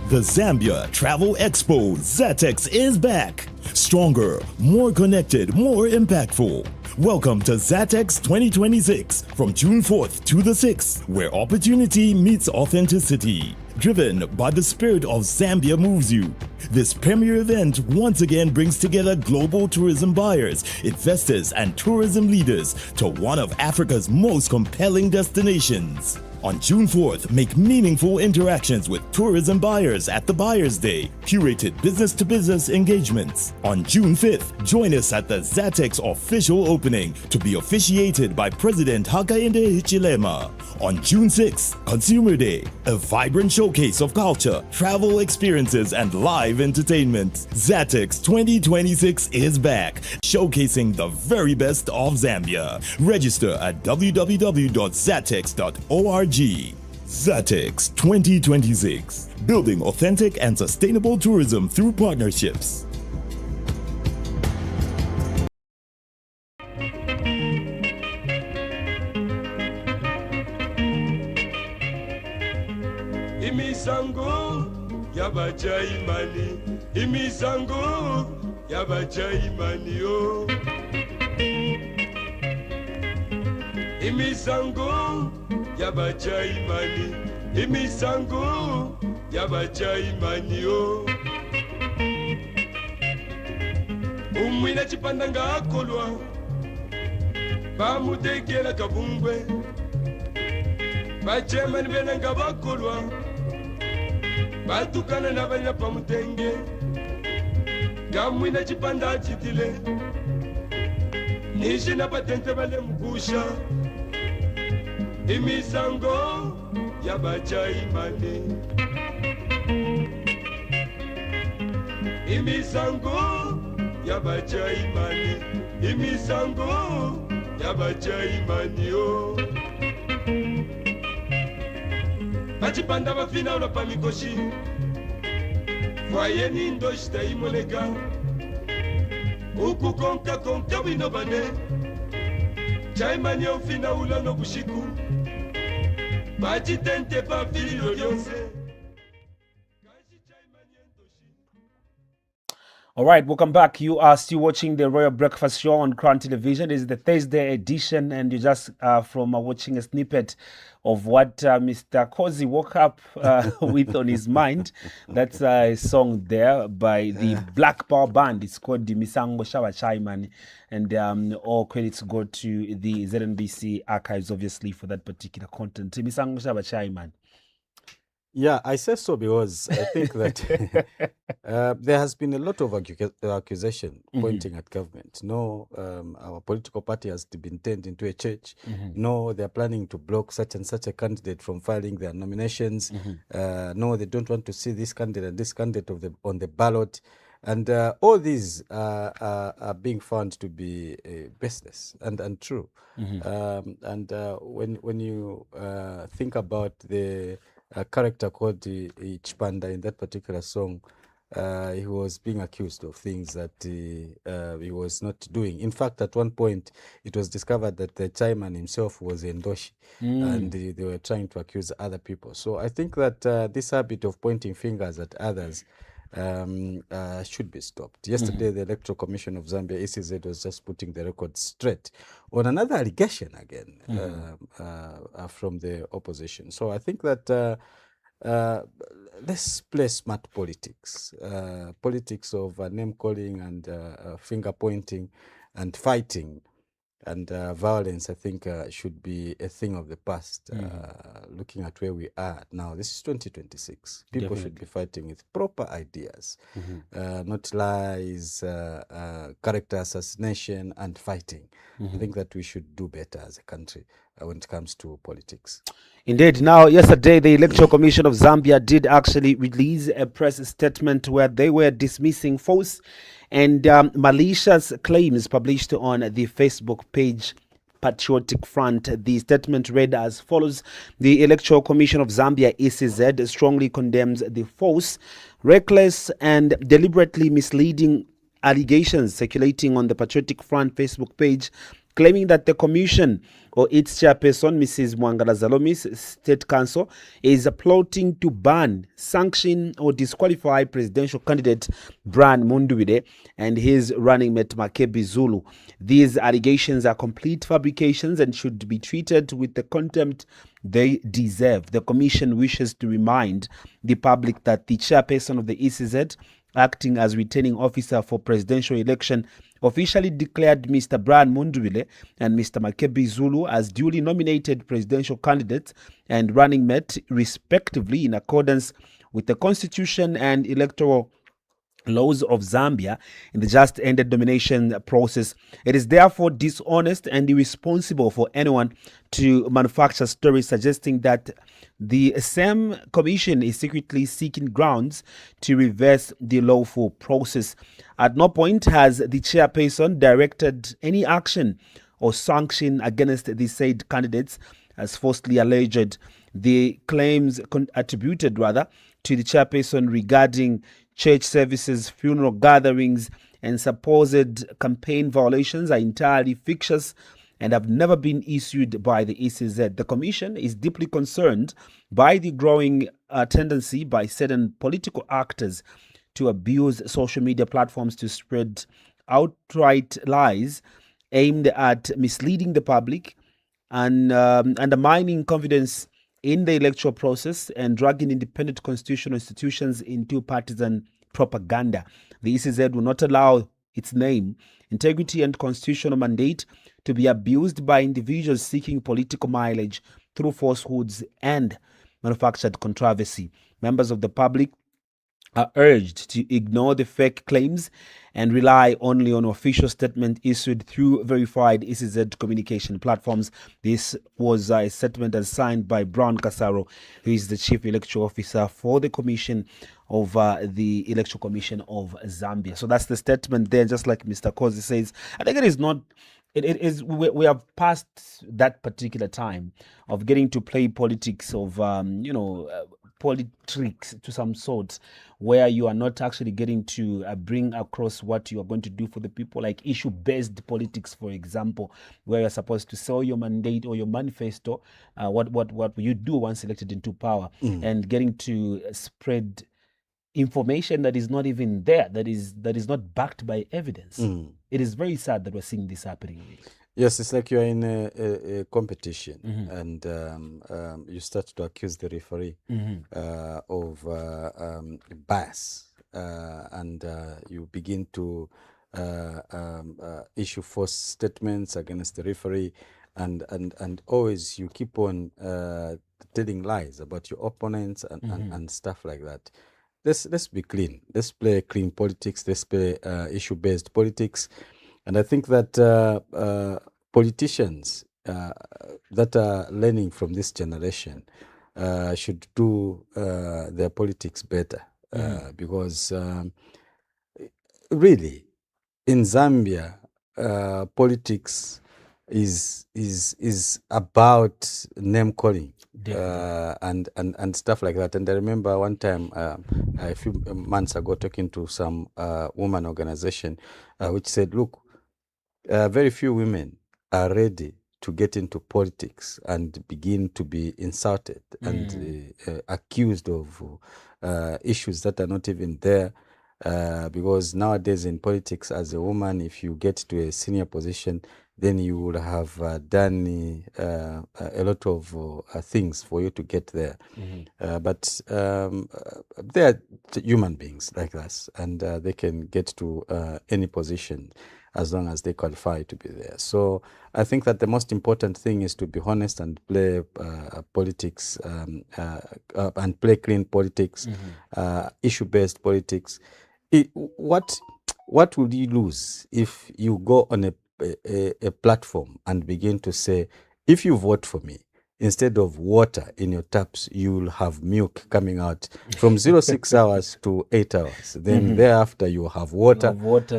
The Zambia Travel Expo ZATEX is back. Stronger, more connected, more impactful. Welcome to ZATEX 2026 from June 4th to the 6th, where opportunity meets authenticity. Driven by the spirit of Zambia moves you. This premier event once again brings together global tourism buyers, investors, and tourism leaders to one of Africa's most compelling destinations. On June 4th, make meaningful interactions with tourism buyers at the Buyers Day, curated business-to-business engagements. On June 5th, join us at the ZATEX official opening to be officiated by President Hakainde Hichilema. On June 6th, Consumer Day, a vibrant showcase of culture, travel experiences, and live entertainment. ZATEX 2026 is back, showcasing the very best of Zambia. Register at www.zatex.org. ZATEX 2026, building authentic and sustainable tourism through partnerships. Imisango yabajaimani, imisango yabajaimani oh. Imisango yabajaimani, imisango yabajaimani oh. Umwina chipanda ngakolwa bamutekela kabungwe bachemani bena ngabakolwa batukana nabanya pamutenge gamwina chipanda chitile nishi na patente bale mugusha imisango yabajaimani, imisango yabajaimani, imisango yabajaimani oh. Bachipanda bafina ulapa mikoshi Fwayeni ndoshita imolega Uku konka wino bane Chaimani ofina ulano bushiku Bachitente pa filo yonse. All right, welcome back. You are still watching the Royal Breakfast Show on Crown Television. This is the Thursday edition, and you just from watching a snippet of what Mr. Kozi woke up with on his mind. That's a song there by the Black Power Band. It's called the Misango Shawa Chaiman, and all credits go to the ZNBC archives, obviously, for that particular content. Misango Shawa Chaiman. Yeah, I say so because I think that there has been a lot of accusation pointing at government. No, our political party has been turned into a church. No, they're planning to block such and such a candidate from filing their nominations. No, they don't want to see this candidate and this candidate on the ballot. And all these are being found to be baseless and untrue. When you think about the character called Chipanda in that particular song, he was being accused of things that he was not doing. In fact, at one point, it was discovered that the chairman himself was Ndoshi, and they were trying to accuse other people. So I think that this habit of pointing fingers at others should be stopped. Yesterday, the Electoral Commission of Zambia, ECZ, was just putting the record straight on another allegation again from the opposition. So I think that let's play smart politics. Politics of name calling and finger pointing and fighting and violence, I think, should be a thing of the past. Looking at where we are now, this is 2026. People should be fighting with proper ideas, not lies, character assassination, and fighting. I think that we should do better as a country when it comes to politics. Indeed. Now, yesterday, the Electoral Commission of Zambia did actually release a press statement where they were dismissing false and malicious claims published on the Facebook page Patriotic Front. The statement read as follows: the Electoral Commission of Zambia, ECZ, strongly condemns the false, reckless, and deliberately misleading allegations circulating on the Patriotic Front Facebook page, claiming that the commission or its chairperson, Mrs. Mwangala Zalomi's State Council, is plotting to ban, sanction, or disqualify presidential candidate Brian Munduwire and his running mate Makebi Zulu. These allegations are complete fabrications and should be treated with the contempt they deserve. The commission wishes to remind the public that the chairperson of the ECZ, acting as returning officer for presidential election, officially declared Mr. Brian Munduwire and Mr. Makebi Zulu as duly nominated presidential candidates and running mate, respectively, in accordance with the Constitution and electoral laws of Zambia in the just ended nomination process. It is therefore dishonest and irresponsible for anyone to manufacture stories suggesting that the same commission is secretly seeking grounds to reverse the lawful process. At no point has the chairperson directed any action or sanction against the said candidates as falsely alleged. The claims attributed to the chairperson regarding church services, funeral gatherings, and supposed campaign violations are entirely fictitious and have never been issued by the ECZ. The Commission is deeply concerned by the growing tendency by certain political actors to abuse social media platforms to spread outright lies aimed at misleading the public and undermining confidence in the electoral process and dragging independent constitutional institutions into partisan propaganda. The ECZ will not allow its name, integrity, and constitutional mandate to be abused by individuals seeking political mileage through falsehoods and manufactured controversy. Members of the public are urged to ignore the fake claims and rely only on official statement issued through verified ECZ communication platforms. This was a statement as signed by Brown Kasaro, who is the Chief Electoral Officer for the Commission of the Electoral Commission of Zambia. So that's the statement there, just like Mr. Kozi says. I think it is not, it is, we have passed that particular time of getting to play politics of, politics to some sort, where you are not actually getting to bring across what you are going to do for the people, like issue-based politics, for example, where you're supposed to sell your mandate or your manifesto, what will you do once elected into power, and getting to spread information that is not even there, that is not backed by evidence. It is very sad that we're seeing this happening. Yes, it's like you're in a competition and you start to accuse the referee of bias and you begin to issue false statements against the referee and always you keep on telling lies about your opponents and stuff like that. Let's be clean. Let's play clean politics. Let's play issue-based politics. And I think that politicians that are learning from this generation should do their politics better because really in Zambia, politics is about name calling. and stuff like that. And I remember one time a few months ago talking to some woman organization which said, look, very few women are ready to get into politics and begin to be insulted and accused of issues that are not even there. Because nowadays in politics, as a woman, if you get to a senior position, then you will have done a lot of things for you to get there. But they are human beings like us, and they can get to any position as long as they qualify to be there. So I think that the most important thing is to be honest and play politics and play clean politics, issue-based politics. What would you lose if you go on a platform and begin to say, if you vote for me, instead of water in your taps, you'll have milk coming out from 06 hours to 8 hours. Then thereafter you have water,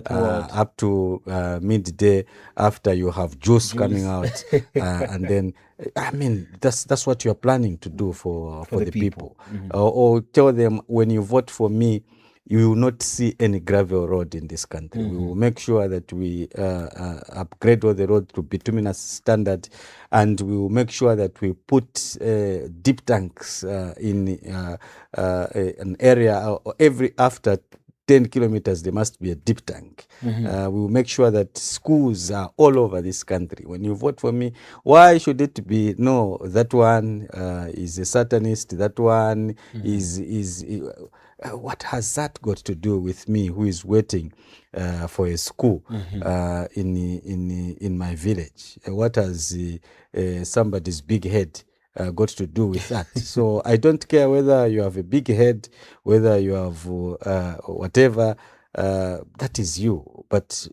up to midday. After you have juice coming out, and then I mean that's what you're planning to do for the people. Or tell them, when you vote for me, you will not see any gravel road in this country. We will make sure that we upgrade all the roads to bituminous standard, and we will make sure that we put deep tanks in an area. After 10 kilometers, there must be a deep tank. We will make sure that schools are all over this country. When you vote for me, why should it be, no, that one is a Satanist, that one is what has that got to do with me, who is waiting for a school in my village? What has somebody's big head got to do with that? So I don't care whether you have a big head, whether you have whatever, that is you. But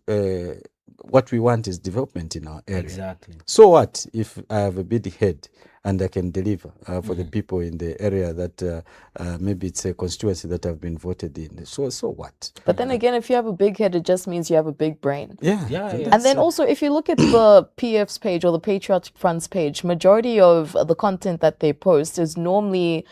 what we want is development in our area. Exactly. So what if I have a big head and I can deliver for the people in the area that maybe it's a constituency that I've been voted in? So what? But then again, if you have a big head, it just means you have a big brain. Yeah. And then also, if you look at the PF's page or the Patriotic Front's page, majority of the content that they post is normally,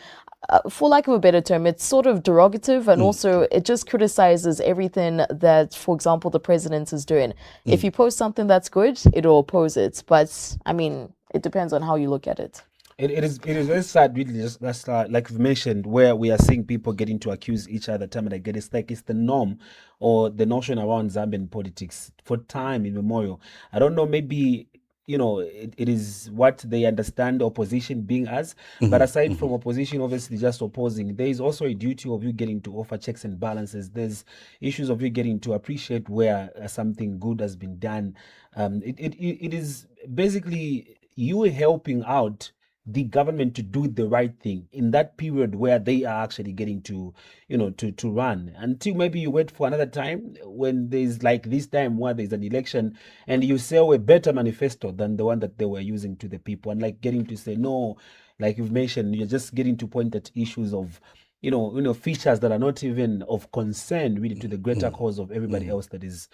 for lack of a better term, it's sort of derogative, and also it just criticizes everything that, for example, the president is doing. If you post something that's good, it'll oppose it. But I mean, it depends on how you look at it. It is very sad, really. Just that's like you've mentioned, where we are seeing people getting to accuse each other time and again. It's like it's the norm or the notion around Zambian politics for time immemorial. I don't know, maybe it is what they understand opposition being as. But aside from opposition, obviously just opposing, there is also a duty of you getting to offer checks and balances. There's issues of you getting to appreciate where something good has been done. It is basically you helping out the government to do the right thing in that period where they are actually getting to run, until maybe you wait for another time when there's like this time where there's an election and you sell a better manifesto than the one that they were using to the people, and like getting to say no, like you've mentioned, you're just getting to point at issues of features that are not even of concern really to the greater cause of everybody else that is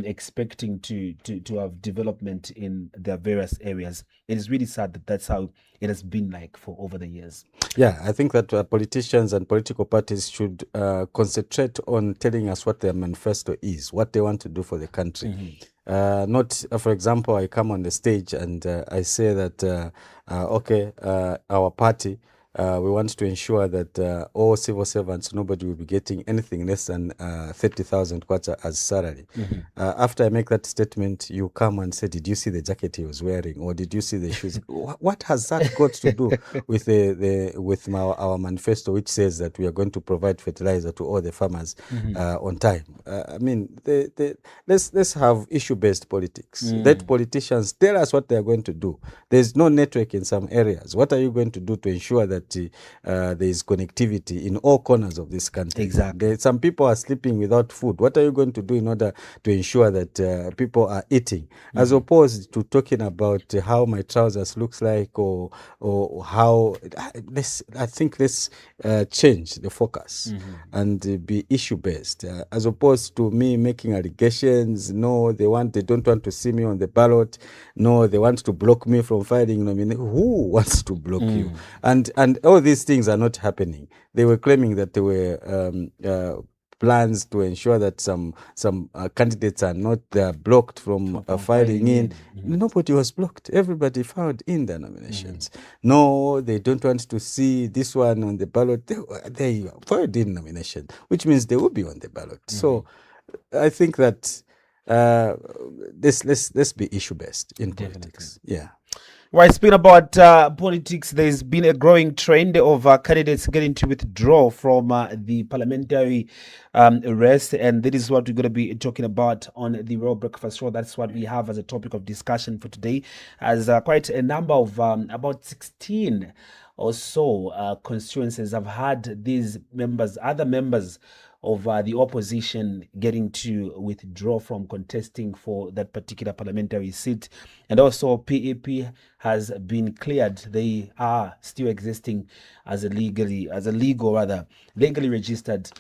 expecting to have development in their various areas. It is really sad that that's how it has been like for over the years. Yeah, I think that politicians and political parties should concentrate on telling us what their manifesto is, what they want to do for the country. Not, for example, I come on the stage and I say that, our party, we want to ensure that all civil servants, nobody will be getting anything less than 30,000 kwacha as salary. After I make that statement, you come and say, did you see the jacket he was wearing? Or did you see the shoes? What has that got to do with our manifesto, which says that we are going to provide fertilizer to all the farmers on time? I mean, let's have issue-based politics. Let politicians tell us what they are going to do. There's no network in some areas. What are you going to do to ensure that that there is connectivity in all corners of this country. Exactly. Some people are sleeping without food. What are you going to do in order to ensure that people are eating, as opposed to talking about how my trousers looks like, or how I think let's change the focus and be issue based, as opposed to me making allegations. No, they don't want to see me on the ballot. No, they want to block me from filing nomination. Who wants to block you? And all these things are not happening. They were claiming that there were plans to ensure that some candidates are not blocked from filing in. Nobody was blocked. Everybody filed in their nominations. No, they don't want to see this one on the ballot. They filed in nomination, which means they will be on the ballot. So I think that let's be issue based in politics. Yeah. Right, speaking about politics, there's been a growing trend of candidates getting to withdraw from the parliamentary race, and that is what we're going to be talking about on the Royal Breakfast Show. That's what we have as a topic of discussion for today, as quite a number of about 16 or so constituencies have had these other members of the opposition getting to withdraw from contesting for that particular parliamentary seat. And also PEP has been cleared. They are still existing as a legally registered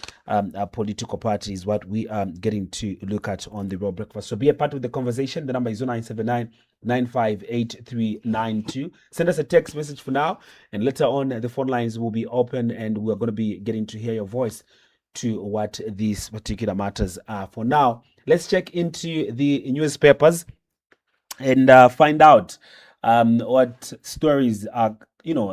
political party is what we are getting to look at on the Royal Breakfast. So be a part of the conversation. The number is 0979 958392. Send us a text message for now, and later on the phone lines will be open, and we're going to be getting to hear your voice to what these particular matters are. For now, let's check into the newspapers and find out what stories are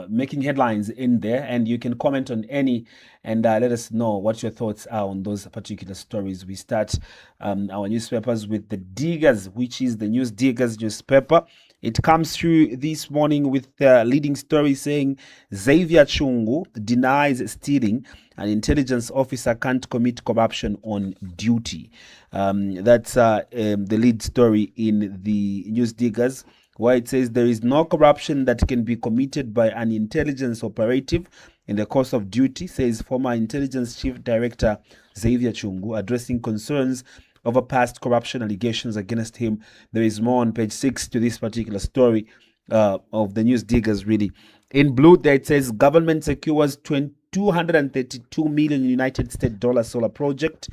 making headlines in there, and you can comment on any and let us know what your thoughts are on those particular stories. We start our newspapers with the Diggers, which is the News Diggers newspaper. It comes through this morning with the leading story saying Xavier Chungu denies stealing. An intelligence officer can't commit corruption on duty. That's the lead story in the News Diggers, where it says there is no corruption that can be committed by an intelligence operative in the course of duty, says former intelligence chief director Xavier Chungu, addressing concerns over past corruption allegations against him. There is more on page 6 to this particular story of the News Diggers, really. In blue there it says government secures 232 million United States dollar solar project,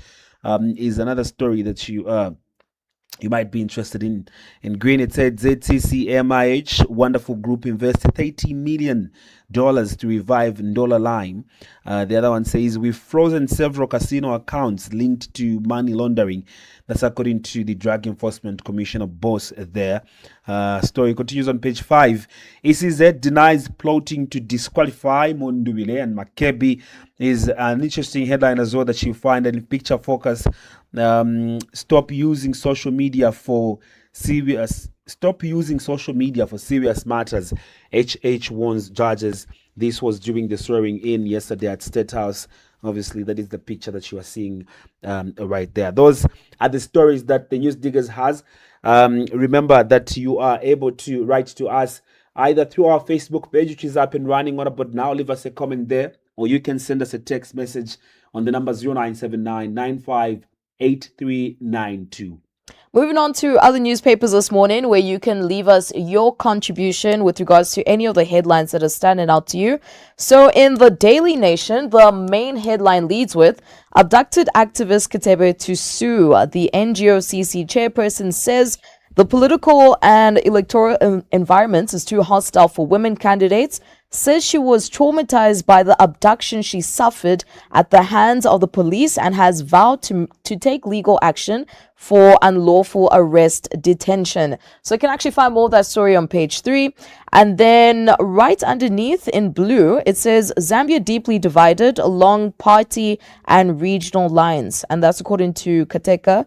is another story that you might be interested in. In green it said ZCCMIH Wonderful Group invests $30 million to revive Ndola Lime. The other one says we've frozen several casino accounts linked to money laundering. That's according to the Drug Enforcement Commissioner boss there. Story continues on page 5. ECZ denies plotting to disqualify Mundubile, and Makebi is an interesting headline as well that you find in Picture Focus. Stop using social media for serious matters. HH warns judges. This was during the swearing in yesterday at State House. Obviously, that is the picture that you are seeing right there. Those are the stories that the News Diggers has. Remember that you are able to write to us either through our Facebook page, which is up and running on about now. Leave us a comment there, or you can send us a text message on the number 0979 958392. Moving on to other newspapers this morning, where you can leave us your contribution with regards to any of the headlines that are standing out to you. So in the Daily Nation, the main headline leads with abducted activist Katebe to sue. The NGOCC chairperson says the political and electoral environment is too hostile for women candidates. Says she was traumatized by the abduction she suffered at the hands of the police and has vowed to take legal action for unlawful arrest detention. So you can actually find more of that story on page 3. And then right underneath in blue, it says Zambia deeply divided along party and regional lines. And that's according to Kateka.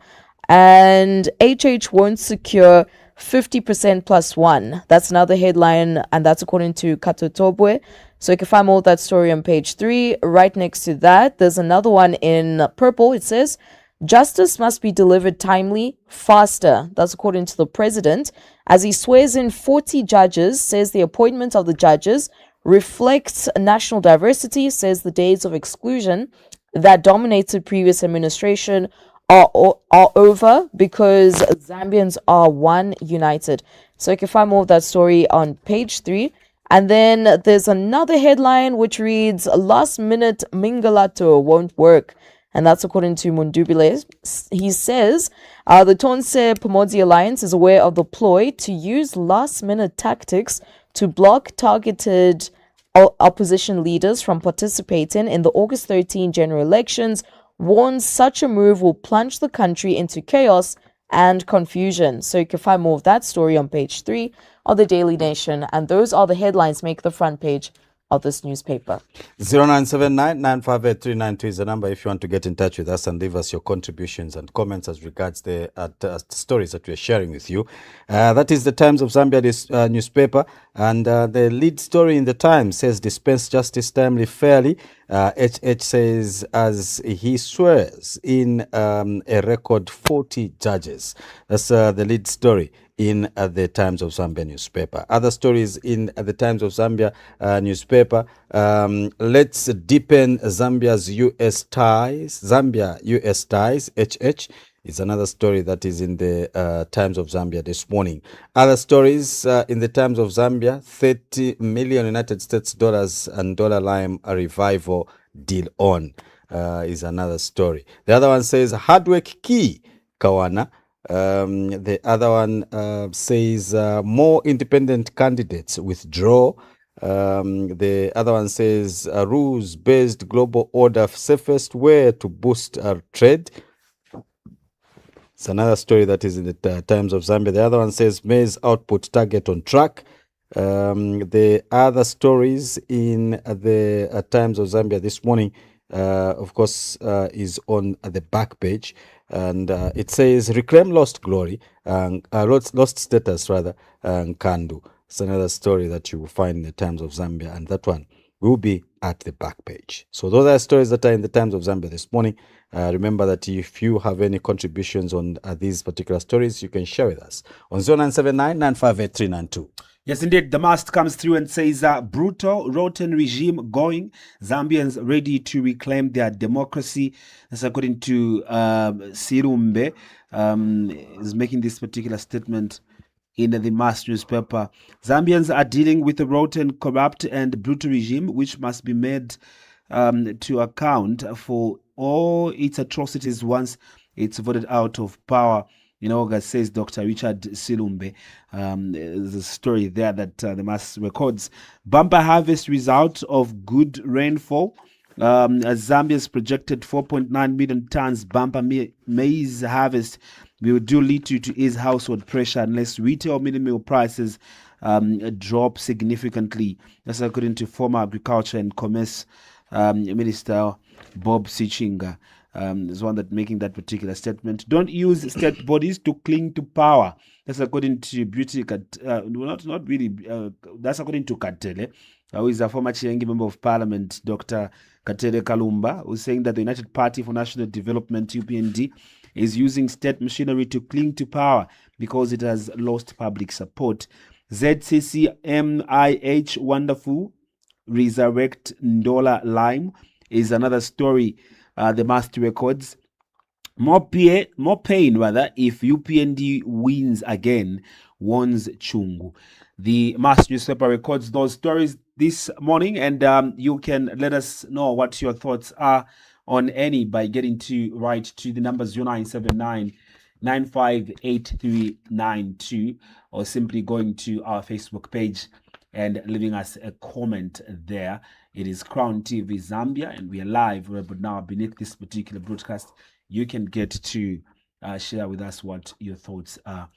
And HH won't secure 50% plus one. That's another headline, and that's according to Katotobwe. So you can find more of that story on page 3. Right next to that, there's another one in purple. It says, justice must be delivered timely, faster. That's according to the president. As he swears in 40 judges, says the appointment of the judges reflects national diversity, says the days of exclusion that dominated previous administration are over because Zambians are one united. So you can find more of that story on page 3. And then there's another headline which reads, last minute Mingalato won't work. And that's according to Mundubile. He says, the Tonse Pomodzi Alliance is aware of the ploy to use last minute tactics to block targeted opposition leaders from participating in the August 13 general elections, warns such a move will plunge the country into chaos and confusion. So you can find more of that story on page 3 of the Daily Nation. And those are the headlines make the front page of this newspaper. 0979-958-392 is the number if you want to get in touch with us and leave us your contributions and comments as regards the stories that we are sharing with you. That is the Times of Zambia newspaper, and the lead story in the Times says dispense justice timely, fairly. HH says as he swears in a record 40 judges. That's the lead story in the Times of Zambia newspaper. Other stories in the Times of Zambia newspaper. Let's deepen Zambia's US ties. Zambia US ties. HH is another story that is in the Times of Zambia this morning. Other stories in the Times of Zambia: 30 million United States dollars and dollar lime a revival deal on is another story. The other one says hard work key, Kawana. The other one says more independent candidates withdraw. The other one says rules-based global order safest way to boost our trade. It's another story that is in the Times of Zambia. The other one says maize output target on track. The other stories in the Times of Zambia this morning, of course, is on the back page. And it says reclaim lost glory, lost status rather, Kandu. It's another story that you will find in the Times of Zambia, and that one will be at the back page. So those are stories that are in the Times of Zambia this morning. Remember that if you have any contributions on these particular stories, you can share with us on 0979-958-392. Yes, indeed. The mast comes through and says, brutal, rotten regime going. Zambians ready to reclaim their democracy. That's according to Sirumbe, is making this particular statement in the Mast newspaper. Zambians are dealing with a rotten, corrupt and brutal regime which must be made to account for all its atrocities once it's voted out of power in August, says Dr. Richard Silumbe. There's a story there that the Mass records. Bumper harvest result of good rainfall. Zambia's projected 4.9 million tons bumper maize harvest will do little to ease household pressure unless retail minimum prices drop significantly. That's according to former Agriculture and Commerce Minister Bob Sichinga. Is one that making that particular statement. Don't use state bodies to cling to power. That's according to not really. That's according to Katele, who is a former Chiengi member of Parliament, Dr. Katele Kalumba, who's saying that the United Party for National Development (UPND) is using state machinery to cling to power because it has lost public support. ZCCMIH wonderful resurrect Ndola Lime is another story. The Mast records more pain if UPND wins again, warns Chungu. The Mast newspaper records those stories this morning, and you can let us know what your thoughts are on any by getting to write to the number 0979-958392 or simply going to our Facebook page and leaving us a comment there. It is Crown TV Zambia, and we are live right now. Beneath this particular broadcast, you can get to share with us what your thoughts are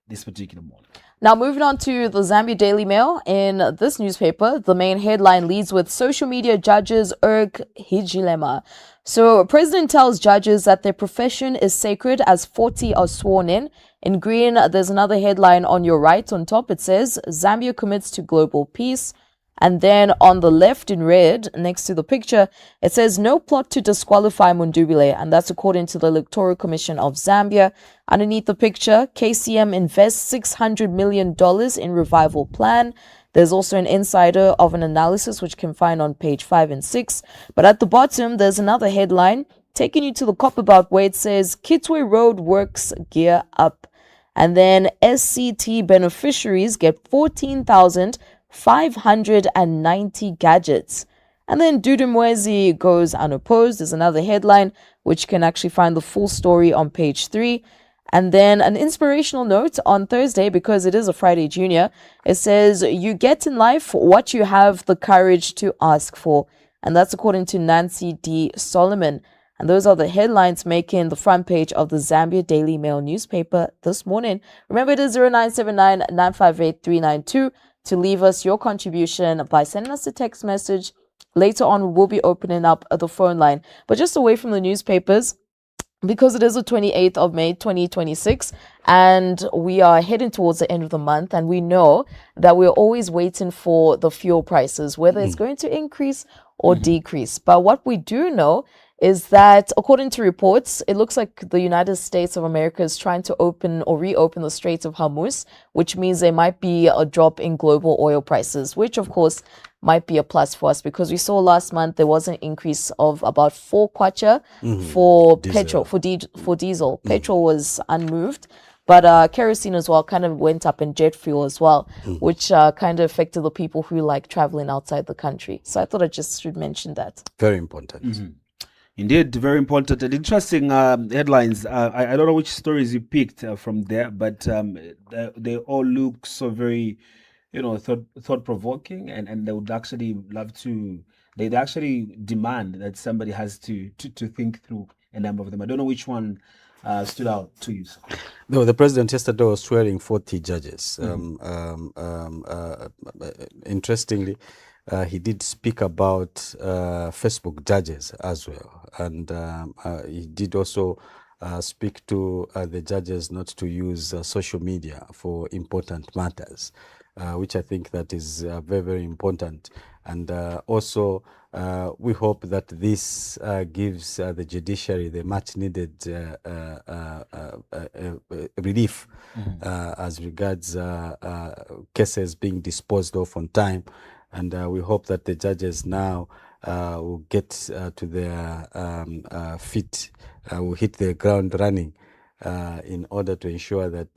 this particular morning. Now, moving on to the Zambia Daily Mail. In this newspaper, the main headline leads with social media judges urge Hijilema. So, President tells judges that their profession is sacred as 40 are sworn in. In green, there's another headline on your right. On top, it says, Zambia commits to global peace. And then on the left in red, next to the picture, it says no plot to disqualify Mundubile. And that's according to the Electoral Commission of Zambia. Underneath the picture, KCM invests $600 million in revival plan. There's also an insider of an analysis which you can find on page 5 and 6. But at the bottom, there's another headline taking you to the Copperbelt where it says Kitwe Road works gear up. And then SCT beneficiaries get 14,590 gadgets. And then Dudu Mwezi goes unopposed is another headline, which you can actually find the full story on page 3. And then an inspirational note on Thursday, because it is a Friday Junior, it says, you get in life what you have the courage to ask for. And that's according to Nancy D. Solomon. And those are the headlines making the front page of the Zambia Daily Mail newspaper this morning. Remember, it is 0979 958 392 to leave us your contribution by sending us a text message. Later on, we'll be opening up the phone line. But just away from the newspapers, because it is the 28th of May 2026 and we are heading towards the end of the month, and we know that we're always waiting for the fuel prices, whether it's going to increase or decrease. But what we do know is that, according to reports, it looks like the United States of America is trying to open or reopen the Straits of Hormuz, which means there might be a drop in global oil prices, which of course might be a plus for us, because we saw last month there was an increase of about 4 kwacha for petrol, for diesel. Petrol was unmoved, but kerosene as well kind of went up, and jet fuel as well, which kind of affected the people who like traveling outside the country. So I thought I just should mention that. Very important. Indeed, very important and interesting headlines. I don't know which stories you picked from there, but they all look so very, thought provoking, and they would actually love to. They actually demand that somebody has to think through a number of them. I don't know which one stood out to you. No, the president yesterday was swearing 40 judges. Interestingly, he did speak about Facebook judges as well, and he did also speak to the judges not to use social media for important matters, which I think that is very, very important. And also, we hope that this gives the judiciary the much needed relief as regards cases being disposed of on time. And we hope that the judges now will get to their feet, will hit the ground running in order to ensure that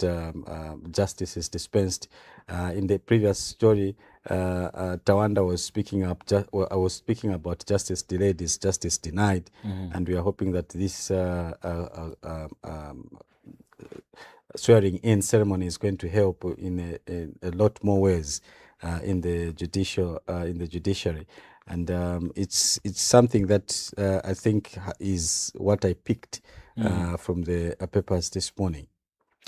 justice is dispensed. In the previous story, Tawanda was speaking up. I was speaking about justice delayed is justice denied, and we are hoping that this swearing in ceremony is going to help in a lot more ways in the judiciary, and it's something that I think is what I picked from the papers this morning.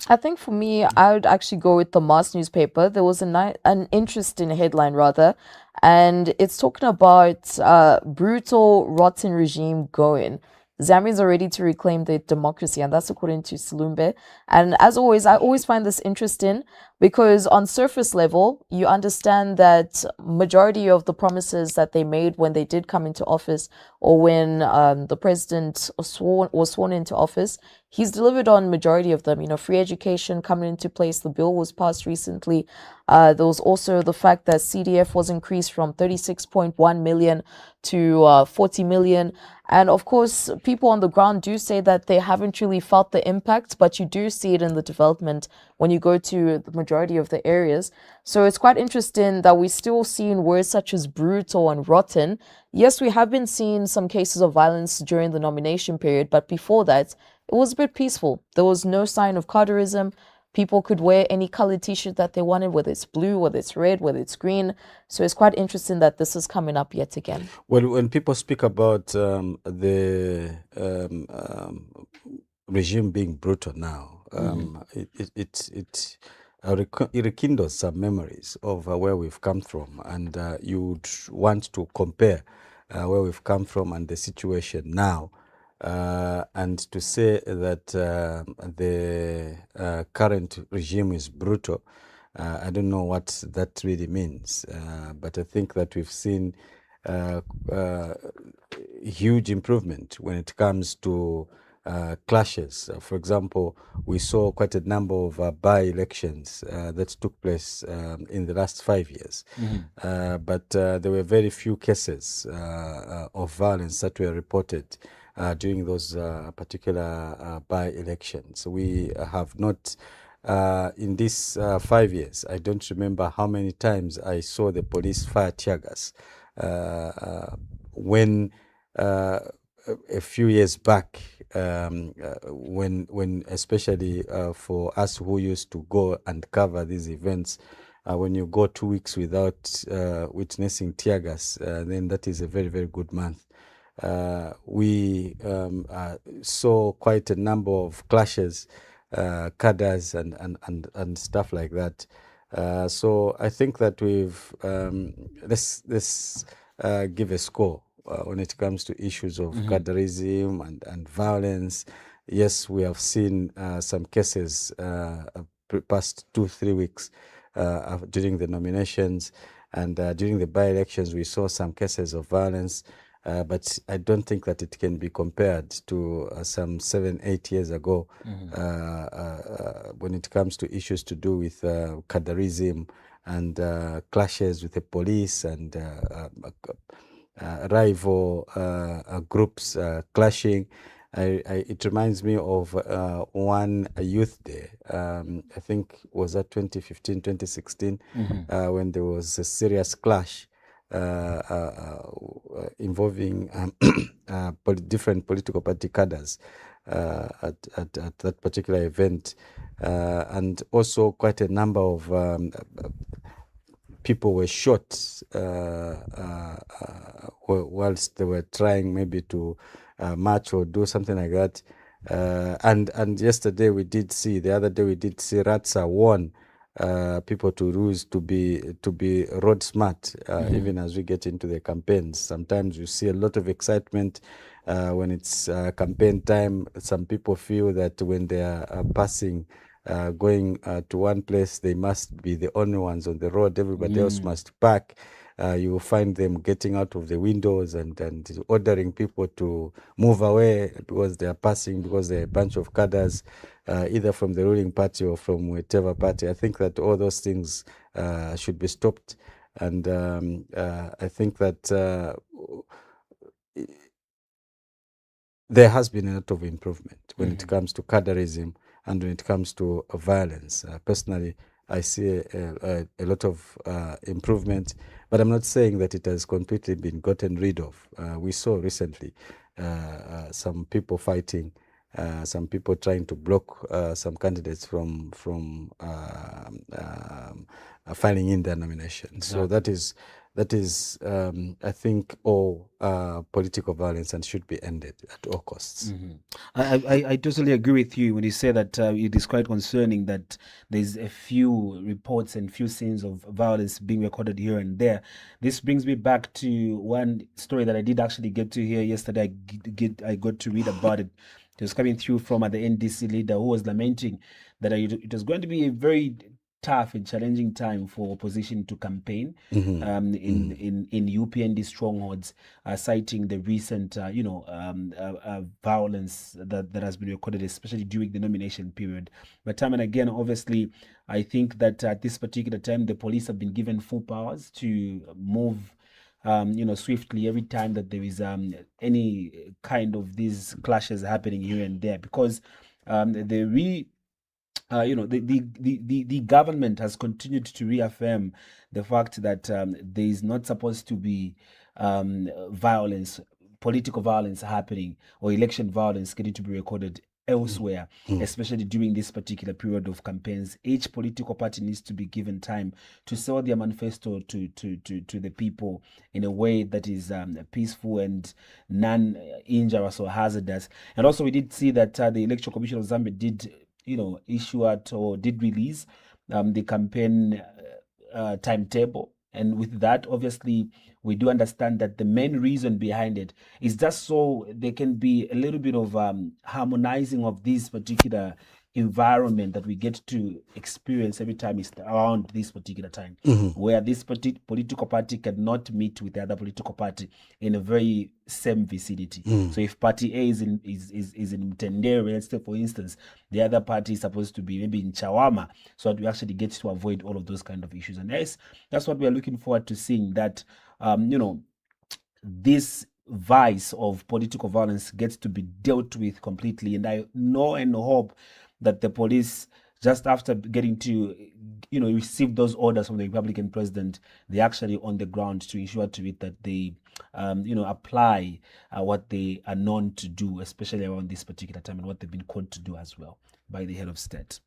I think for me, I would actually go with the Mass newspaper. There was an interesting headline rather, and it's talking about brutal, rotten regime going. Zambians are ready to reclaim their democracy, and that's according to Salumbe. And as always, I always find this interesting because on surface level, you understand that majority of the promises that they made when they did come into office, or when the president was sworn into office, he's delivered on majority of them. Free education coming into place. The bill was passed recently. There was also the fact that CDF was increased from 36.1 million to 40 million. And of course, people on the ground do say that they haven't really felt the impact, but you do see it in the development when you go to the majority of the areas. So it's quite interesting that we're still seeing words such as brutal and rotten. Yes, we have been seeing some cases of violence during the nomination period, but before that, it was a bit peaceful. There was no sign of carterism. People could wear any colored t-shirt that they wanted, whether it's blue, whether it's red, whether it's green. So it's quite interesting that this is coming up yet again. Well, when people speak about the regime being brutal now, it rekindles some memories of where we've come from, and you would want to compare where we've come from and the situation now. And to say that the current regime is brutal, I don't know what that really means, but I think that we've seen huge improvement when it comes to clashes. For example, we saw quite a number of by-elections that took place in the last 5 years. But there were very few cases of violence that were reported during those particular by-elections. We have not, in these 5 years, I don't remember how many times I saw the police fire tear gas. When a few years back, when especially for us who used to go and cover these events, when you go 2 weeks without witnessing tear gas, then that is a very, very good month. We saw quite a number of clashes, cadres and stuff like that. So I think that we've let's give a score when it comes to issues of cadreism and violence. Yes, we have seen some cases past 2-3 weeks during the nominations, and during the by-elections we saw some cases of violence, but I don't think that it can be compared to some 7-8 years ago when it comes to issues to do with cadreism and clashes with the police and rival groups clashing. It reminds me of one youth day, I think was that 2015, 2016, when there was a serious clash involving different political party cadres at that particular event. And also quite a number of people were shot whilst they were trying maybe to march or do something like that. And yesterday we did see, the other day we did see Ratsa warn people to be road smart, even as we get into the campaigns. Sometimes you see a lot of excitement when it's campaign time. Some people feel that when they are passing, going to one place, they must be the only ones on the road. Everybody else must park. You will find them getting out of the windows and ordering people to move away because they are passing, because they're a bunch of cadres, either from the ruling party or from whichever party. I think that all those things should be stopped. And I think that there has been a lot of improvement when it comes to cadreism and when it comes to violence. Personally, I see a lot of improvement, but I'm not saying that it has completely been gotten rid of. We saw recently some people fighting, some people trying to block some candidates from filing in their nomination. So that is I think, all political violence and should be ended at all costs. I totally agree with you when you say that it is quite concerning that there's a few reports and few scenes of violence being recorded here and there. This brings me back to one story that I did actually get to hear yesterday. I got to read about it. It was coming through from the NDC leader who was lamenting that it was going to be a very tough and challenging time for opposition to campaign in UPND strongholds, citing the recent violence that has been recorded, especially during the nomination period. But time and again, obviously, I think that at this particular time, the police have been given full powers to move swiftly every time that there is any kind of these clashes happening here and there, because the government has continued to reaffirm the fact that there is not supposed to be violence, political violence happening, or election violence getting to be recorded elsewhere, especially during this particular period of campaigns. Each political party needs to be given time to sell their manifesto to the people in a way that is peaceful and non-injurious or hazardous. And also we did see that the Electoral Commission of Zambia did issue out or did release the campaign timetable. And with that, obviously, we do understand that the main reason behind it is just so there can be a little bit of harmonizing of these particular environment that we get to experience every time is around this particular time, where this political party cannot meet with the other political party in a very same vicinity. So if party A is in Mtendere, let's say for instance, the other party is supposed to be maybe in Chawama, so that we actually get to avoid all of those kind of issues. And that's what we are looking forward to seeing, that this vice of political violence gets to be dealt with completely. And I know and hope that the police, just after getting to, receive those orders from the Republican president, they're actually on the ground to ensure to it that they, apply what they are known to do, especially around this particular time, and what they've been called to do as well by the head of state.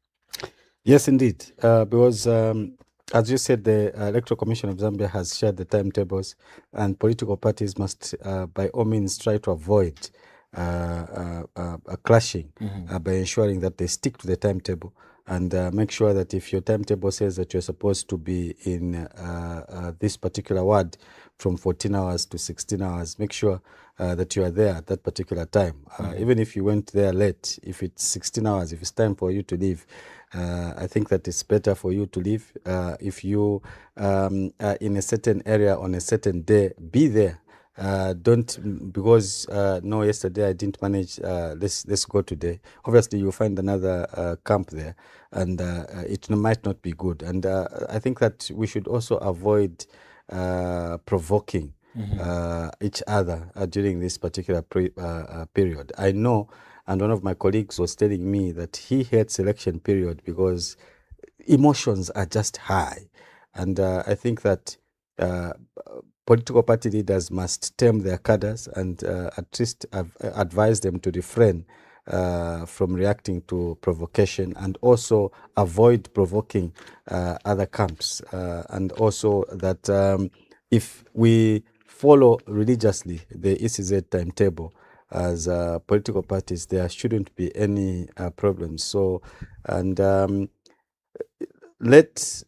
Yes, indeed. Because, as you said, the Electoral Commission of Zambia has shared the timetables, and political parties must, by all means, try to avoid clashing by ensuring that they stick to the timetable, and make sure that if your timetable says that you're supposed to be in this particular ward from 14 hours to 16 hours, make sure that you are there at that particular time. Even if you went there late, if it's 16 hours, if it's time for you to leave, I think that it's better for you to leave. If you are in a certain area on a certain day, be there. Don't, because no, yesterday I didn't manage, let's go today. Obviously you'll find another camp there, and it might not be good. And I think that we should also avoid provoking each other during this particular period. I know, and one of my colleagues was telling me that he hates election period because emotions are just high. And I think that political party leaders must tame their cadres and at least advise them to refrain from reacting to provocation, and also avoid provoking other camps. And also that if we follow religiously the ECZ timetable as political parties, there shouldn't be any problems. So, and let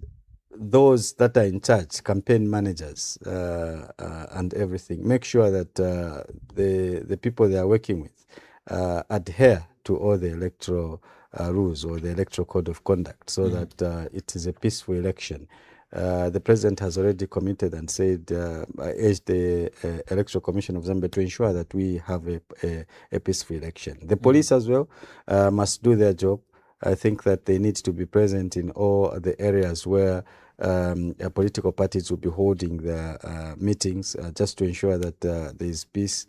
those that are in charge, campaign managers and everything, make sure that the people they are working with adhere to all the electoral rules or the electoral code of conduct, so that it is a peaceful election. The president has already committed and said, I urge the Electoral Commission of Zambia to ensure that we have a peaceful election. The police as well must do their job. I think that they need to be present in all the areas where political parties will be holding their meetings, just to ensure that there is peace,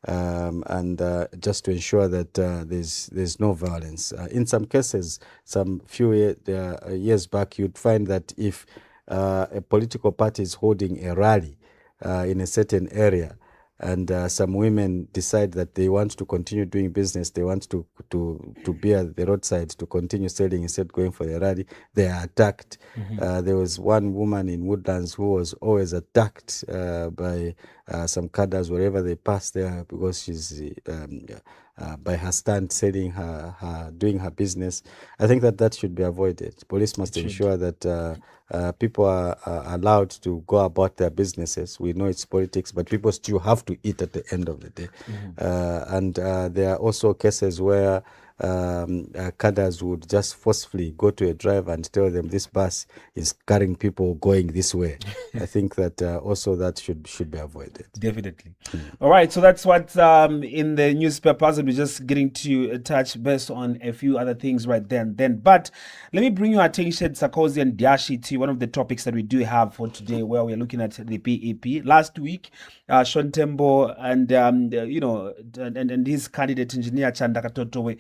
and just to ensure that there's no violence. In some cases, some few years back, you'd find that if a political party is holding a rally in a certain area, and some women decide that they want to continue doing business, they want to be at the roadside to continue selling instead of going for the rally, they are attacked. There was one woman in Woodlands who was always attacked by some cadres wherever they passed there, because she's by her stand selling doing her business. I think that should be avoided. Police must ensure that people are allowed to go about their businesses. We know it's politics, but people still have to eat at the end of the day. And there are also cases where cadres would just forcefully go to a driver and tell them this bus is carrying people going this way. I think that also that should be avoided. Definitely. All right, so that's what in the newspapers, and we're just getting to touch based on a few other things right then. But let me bring your attention, Makokwa Ndashi, to one of the topics that we do have for today, where we're looking at the PEP. Last week, Tembo and and his candidate engineer Chandaka Totowe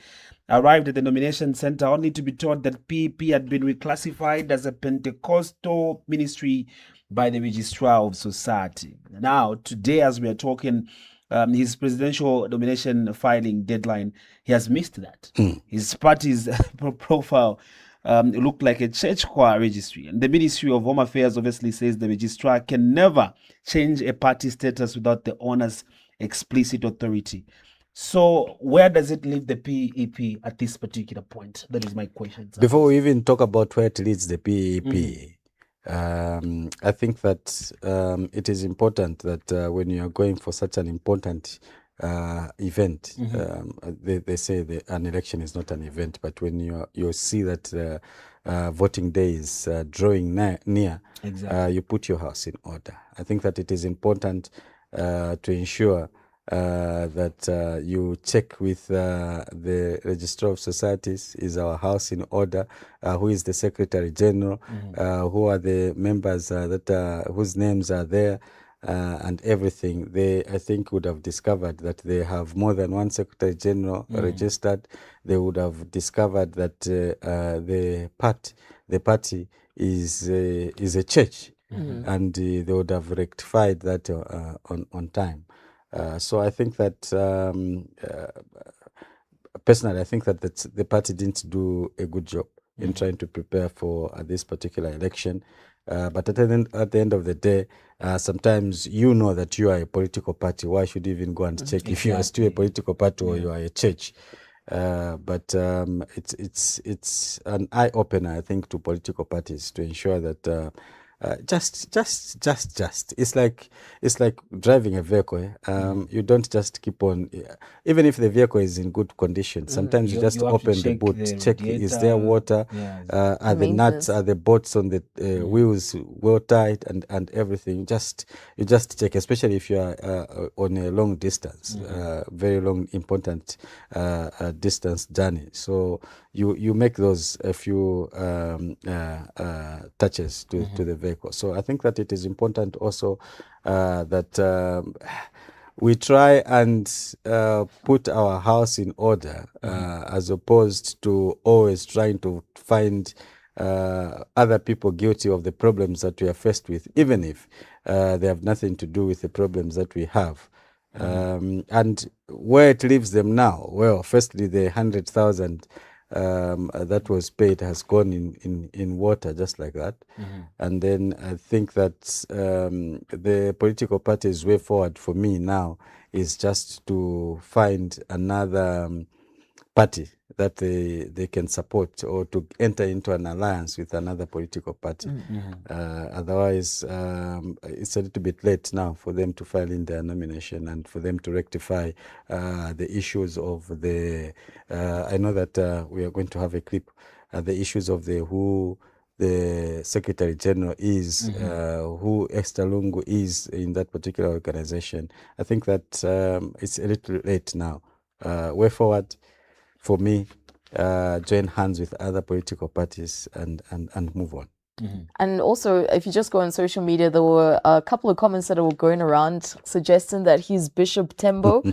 arrived at the nomination center only to be told that PEP had been reclassified as a Pentecostal ministry by the Registrar of Society. Now, today, as we are talking, his presidential nomination filing deadline, he has missed that. His party's profile looked like a church choir registry. And the Ministry of Home Affairs obviously says the registrar can never change a party status without the owner's explicit authority. So where does it leave the PEP at this particular point? That is my question. Before we even talk about where it leads the PEP, I think that it is important that when you are going for such an important event. They say an election is not an event, but when you see that voting day is drawing near, you put your house in order. I think that it is important to ensure that you check with the Registrar of Societies, is our house in order, who is the Secretary General, who are the members whose names are there, and everything. They, I think, would have discovered that they have more than one Secretary General registered. They would have discovered that the party is a church, and they would have rectified that on time. So I think that personally, I think that the party didn't do a good job in trying to prepare for this particular election. But at the end of the day, sometimes you know that you are a political party. Why should you even go and check if you are still a political party or you are a church? But it's an eye opener, I think, to political parties to ensure that just it's like driving a vehicle. You don't just keep on, even if the vehicle is in good condition, sometimes you just open the boot, check is there water, are the nuts, are the bolts on the wheels well tight, and everything. You just check, especially if you are on a long distance, very long, important distance journey. So you make those a few touches to the vehicle. So I think that it is important also that we try and put our house in order, as opposed to always trying to find other people guilty of the problems that we are faced with, even if they have nothing to do with the problems that we have. And where it leaves them now, well, firstly, the 100,000 that was paid has gone in water, just like that. And then I think that the political party's way forward for me now is just to find another party that they can support, or to enter into an alliance with another political party. Otherwise, it's a little bit late now for them to file in their nomination and for them to rectify the issues of the, I know that we are going to have a clip, the issues of who the Secretary General is, who Esther Lungu is in that particular organization. I think that it's a little late now. Way forward, for me, join hands with other political parties and move on. And also, if you just go on social media, there were a couple of comments that were going around suggesting that he's Bishop Tembo,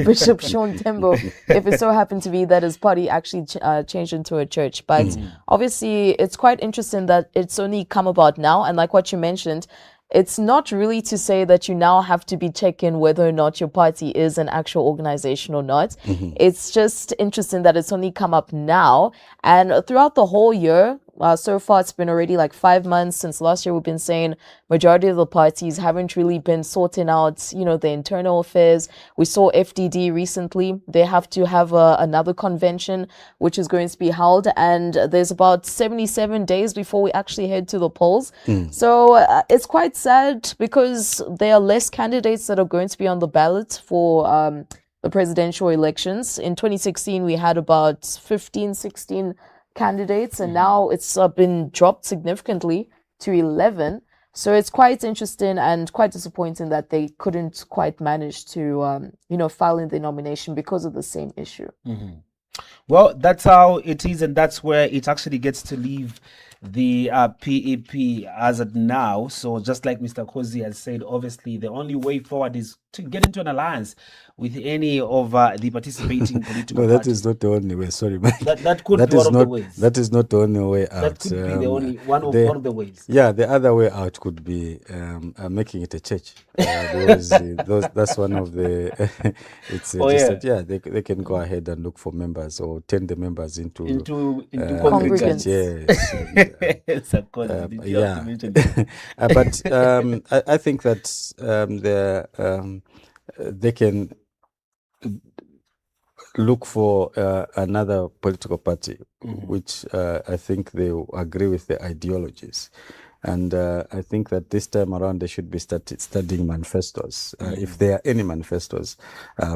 Bishop Sean Tembo, if it so happened to be that his party actually changed into a church. But obviously, it's quite interesting that it's only come about now. And like what you mentioned, it's not really to say that you now have to be checking whether or not your party is an actual organization or not. It's just interesting that it's only come up now. And throughout the whole year, so far it's been already like 5 months since last year, we've been saying majority of the parties haven't really been sorting out, the internal affairs. We saw FDD recently. They have to have another convention, which is going to be held. And there's about 77 days before we actually head to the polls. So it's quite sad because there are less candidates that are going to be on the ballot for the presidential elections. In 2016, we had about 15, 16 candidates, and now it's been dropped significantly to 11. So it's quite interesting and quite disappointing that they couldn't quite manage to, file in the nomination because of the same issue. Well, that's how it is, and that's where it actually gets to leave the PEP as of now. So just like Mr. Kozi has said, obviously the only way forward is to get into an alliance with any of the participating political No, that parties. is not the only way. Sorry, Mike. That could be one of the ways. That is not the only way out. That could be the only one of the ways. Yeah, the other way out could be making it a church. Because that's one of the. They can go ahead and look for members or turn the members into congregants. Yes. But I think that they can look for another political party, which I think they agree with the ideologies. And I think that this time around they should be studying manifestos, if there are any manifestos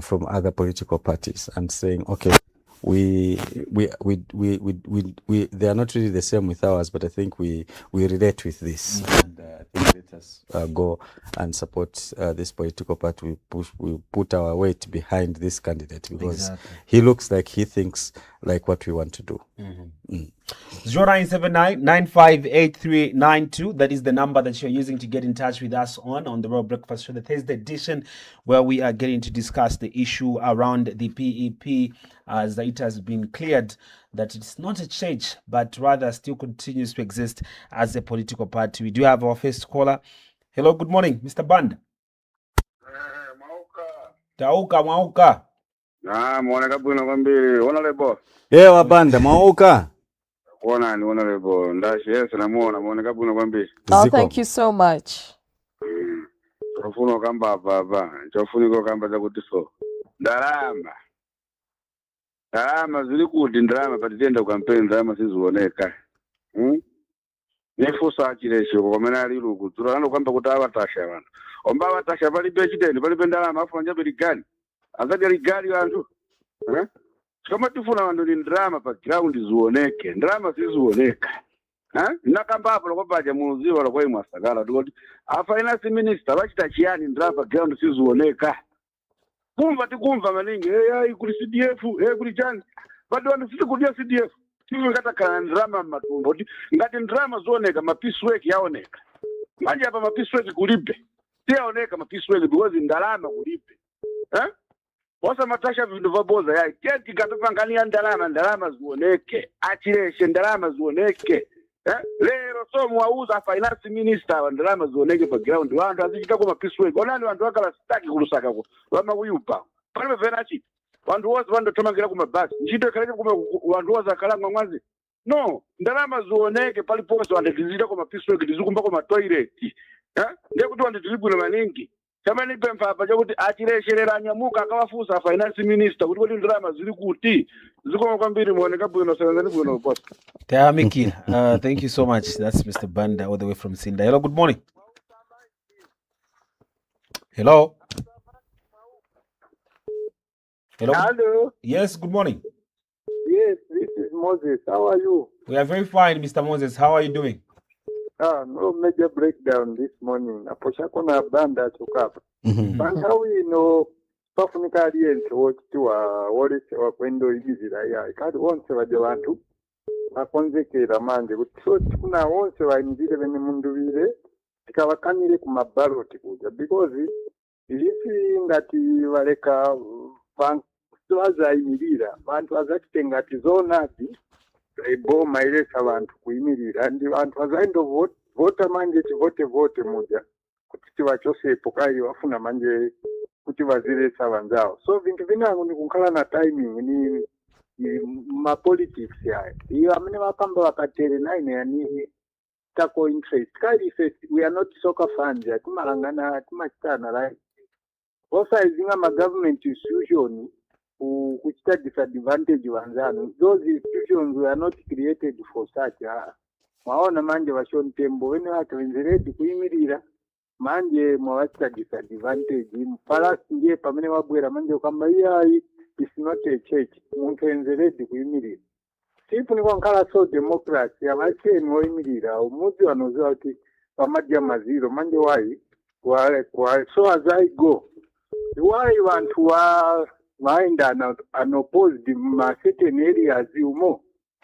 from other political parties, and saying, okay, they are not really the same with ours, but I think we relate with this. And I think let us go and support this political party. We put our weight behind this candidate, because he looks like he thinks like what we want to do. 0979-958392. That is the number that you're using to get in touch with us on the Royal Breakfast Show, the Thursday edition, where we are getting to discuss the issue around the PEP, as it has been cleared that it's not a change, but rather still continues to exist as a political party. We do have our first caller. Hello, good morning, Mr. Band. Mauka. Mwoneka bwino kwambiri. Honorable. Wabanda, Mauka. Honorable Ndashi, yes, mwoneka bwino kwambiri. Oh, thank you so much. Chofuno kamba baba, chofuniko kamba zakuti so. Ndarama zili kuti ndarama patitenda kukampeni ndarama siziwoneka. Nefusa achilesho komena lilu kudzura ano kwamba kuti avatasha vanhu. Omba avatasha palibe chideni, palibe ndarama afuna njabe ligani. Azadi ligani vantu. Kama tifuna vantu ni ndarama pa ground ziwoneke, ndarama siziwoneka. Nakamba hapo lokopaja muziwa lokoi mwasagala tukoti finance minister vachita chiyani ndarama pa ground siziwoneka. Kumva maningi kuli CDF kuli chani bado vantu sisi kudia CDF tivi ngatakana ndrama matumbo ngati ndrama zooneka mapeacework yaoneka manje apa mapeacework kulibe tiyaoneka mapeacework because ndalama kulibe wasa matasha vindu vaboza yai keti katopangania ndalama zioneke achileshe ndalama zioneke lero so mwauza finance minister ndalama zioneke pa ground vantu azichita kwa mapeacework onani vantu vakala staki kulusaka ko vama kuyupa palibe venachi vantu vose vandotomangira kumabhasi nchito ikaleke vantu vose akalangwa mwazi no ndalama zioneke paliponse vantu tizita kwa mapeacework tizikumba kwa matoilet ndekuti vantu tiri bwino maningi chamani pempha chakuti achilesherera anyamuka akawafusa finance minister kuti ndalama ziri kuti zikoma kwambiri muoneka bwino senzani bwino boss. Thank you so much. That's Mr. Banda all the way from Sinda. Hello, good morning. Hello. Hello. Yes, good morning. Yes, this is Moses. How are you? We are very fine, Mr. Moses. How are you doing? No major breakdown this morning. Aposhako na banda chukapa. But how we know pafunika aliyense wochitiwa wolese wakwendo igizira ya ikati wonse waje vantu vakonzekera manje kuti so tikuna wonse vainzire vene mundu vile tikavakanire kumabaloti kuja because ifi ngati valeka vazayimirira vantu vazachitenga tizonati iboma ilesa vantu kuyimirira ndi vantu vazaindovota manje tivote muja kuti tivachosepo kai vafuna manje kuti vaziresa vanzavo so vintu vinango ni kunkhala na timing ni mapolitics yaya iyo amene vakamba vakatere naine yanini tako interest kali first we are not soccer fans timalangana timachitana right osaizinga ma-government institution kuchita disadvantage vanzano those institutions were not created for such maona manje vashoni Tembo vene vakavenze kuyimirira manje mwavachita disadvantage palasi ndiye pamene wabwera manje ukamba iyayi is not a church muntu enzeredi kuyimirira sipu niko nkhala so democracy avacheni woyimirira umudzi vanoziva kuti pamadya maziro manje why so as I go why vantu vaenda unopposed ma certain areas umo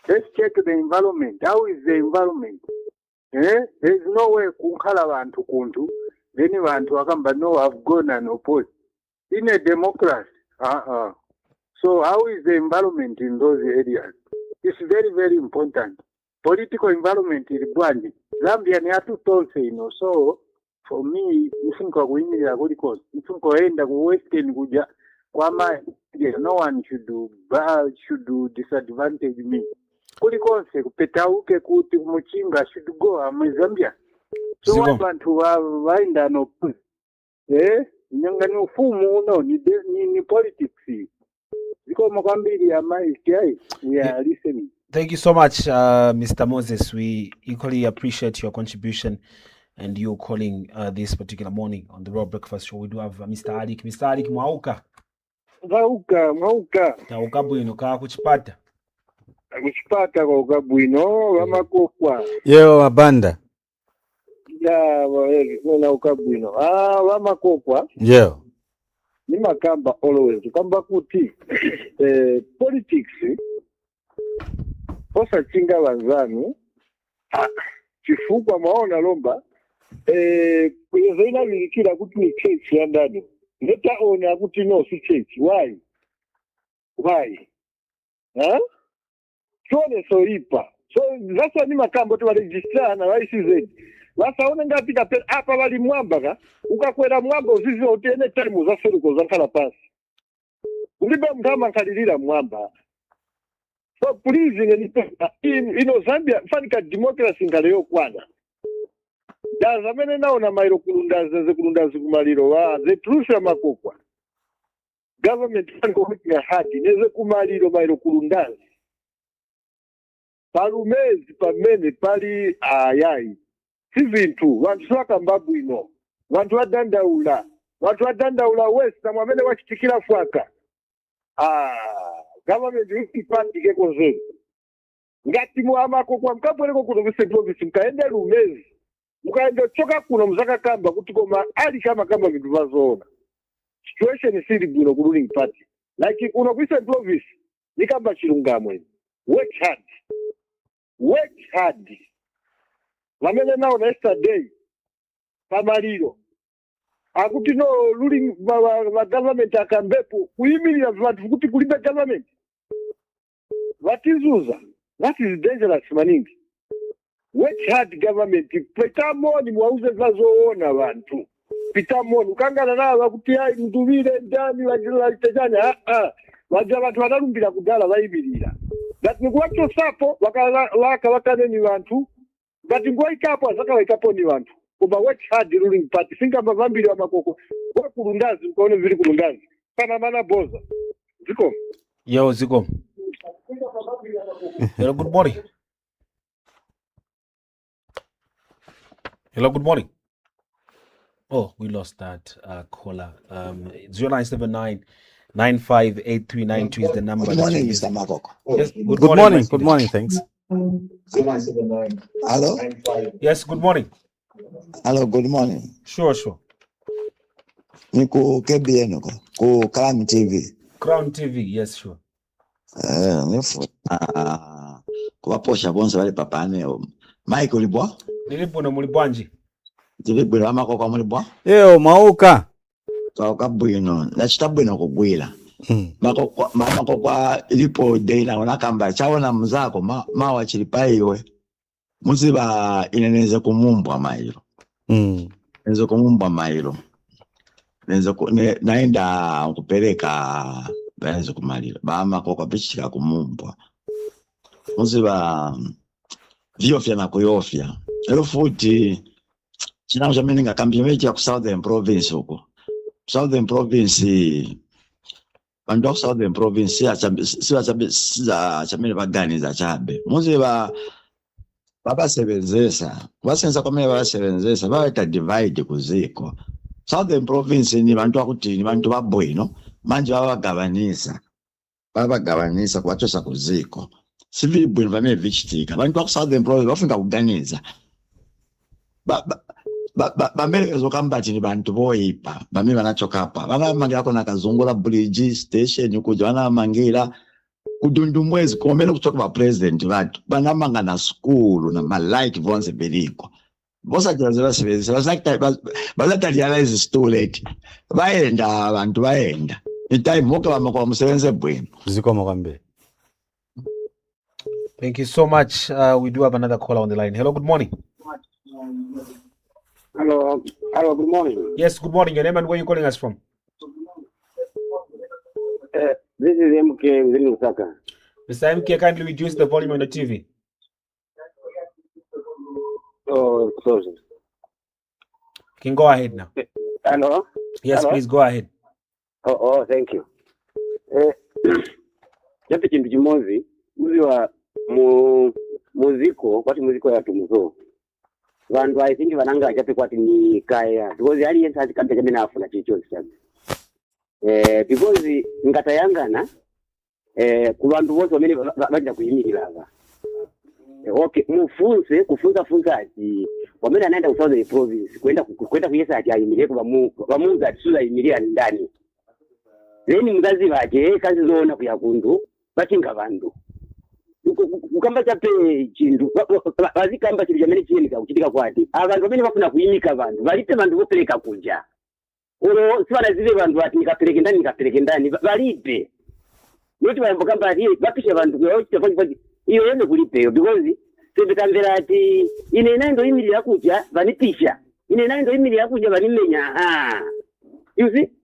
let's check the environment. How is the environment? There is no way kunkhala vantu kuntu then vantu vakamba no have gone and opposed in a democracy. So how is the environment in those areas? It's very, very important. Political environment is bwanji. Zambia ni atu tonse so for me nifunka kuyimirira kuliko nifunka enda ku western kuja kwama no one should do disadvantage me kulikonse kupetauke kuti muchinga should go Zambia so abantu vaenda no nyanga ni ufumu uno ni politics ziko makwambiri ya maiki we are listening. Thank you so much, Mr. Moses. We equally appreciate your contribution and you calling this particular morning on the Royal Breakfast Show. We do have Mr. Adik. Mr. Adik, mwauka. Mwauka. Tauka bwino kaa kuchipata. Kuchipata kwa bwino wa Makokwa. Yeo Mabanda. Ya wa ukabwino. Wa Makokwa. Yeo. Ni makamba always. Kamba kuti politics posa chinga wanzani chifukwa maona lomba kuyezaina lilikira kuti ni church ya ndani neta ona kuti no si church. Why chone so ipa so zasa ni makambo tu waregistra na YCZ vasaone ngati kapera apa vali mwamba ka ukakwera mwamba uzizi utene time za seruko zankala pasi ulibe mndama nkalilira mwamba. So please ino Zambia fanika democracy ngaleyo kwana daza mene naona mairo kulundazi kumaliro wa the truth ya Makokwa government faniko kutia hadi neze kumaliro mairo kulundazi palumezi pamene pali ayayi sivintu vantu swakambabwi ino vantu wadandaula west na mwamene wachitikira fwaka government ikipandike konzeni ngati Makokwa mkabwereko kuno ku province mkaende lumezi mukaenda choka kuno muzakakamba kuti koma ali kama kamba vintu vazoona situation isiri bwino ku ruling party like kuno ku province nikamba chilungamo work hard vamene nao na yesterday pamaliro akuti no ruling va government akambepo kuyimirira vantu kuti kulibe government vatizuza. That is dangerous maningi. Work hard government petamoni mwauze vazoona vantu pitamoni ukangana nao vakuti ai mnduvire ndani vajilaitajani vaja vantu vanalumbira kudala vaimirira that nikuwacho sapo wakalaka vakaneni vantu ngati nguwa ikapo azakavaikapo ni vantu koma work hard ruling party singamba vambiri wa Makoko kwa kulundazi ukaone viri kulundazi kana mana boza ziko yo ziko. Hello, good morning. Hello, good morning. Oh, we lost that caller. 0979 958392 is the number. Good morning, Mr. Makokwa. Yes, good morning. Good morning, thanks. Hello? Yes, good morning. Hello, good morning. Sure. Niku KBN ku Crown TV. Crown TV, yes, sure. Nifu kuwaposha bonse bali papane Mike ulibwa? Nilipo na mulibwanji. Nilipo na Makokwa mulibwa? Yeo mwauka. Twauka bwino. Nachita bwino kugwira. Makokwa ilipo deina wanakamba chaona mzako mawa chilipaiwe muziba ineneze kumumbwa mailo. Neze kumumbwa mailo. Naenda kupeleka benzo kumalira Makokwa bichika kumumbwa muziba vyofya na kuyofya ero futi china chamene ngakambi mechi ya ku Southern Province huko Southern Province bandu ku Southern Province siwa chamene baganiza chabe muziba babasebenzesa basenza kwamene babasebenzesa baita divide kuziko Southern Province ni bantu akuti ni bantu babwino manje babagabanisa kubachosa kuziko sivili bwino vamene vichitika bantu ku Southern Province bafunga kuganiza bamelekezo kambati ni bantu boyipa bamene banachokapa vanamangira kona kazungula bridge station kuja vanamangira kudundu mwezi komene kutoka pa president vatu banamanga na school na malike vonse beliko bosa jazela sebenzisa bazata realize it's too late baenda abantu baenda itime moka Makokwa musebenze bwino zikoma kwambe. Thank you so much. We do have another caller on the line. Hello, good morning. Hello, good morning. Yes, good morning. Your name and where you calling us from? This is MK within Lusaka. Mr. MK, kindly reduce the volume on the TV. Oh, sorry. You can go ahead now. Hello? Yes, Hello? please go ahead. Oh, thank you. Chati chintu chimozi, uzi wa muziko kwati muziko yatumuzo vantu I think vananga achape kwati ni kaya because alliance has come to afuna chicho sana because ngatayangana ku vantu vose vamene vaja kuyimirira ava okay kufunza ati wamene anaenda ku Southern Province kwenda kuyesa ati ayimirire vamunza ati suzayimirira ndani then mukazi vake kazi zoona kuyakundu vachinga vantu kukamba chape chindu vazikamba chiri chamene chiyenika kuchitika kwati avantu vamene vafuna kuyimika vantu valipe vantu vopereka kunja oro sivanazive vantu ati nikapereke ndani valipe noti vayambokamba ati vapisha vantu kuyaochitafachifachi iyo yende kulipeyo because sembe tamvera ati ine naindoyimirira kuja vanipisha ine naindoyimirira kuja vanimenya you see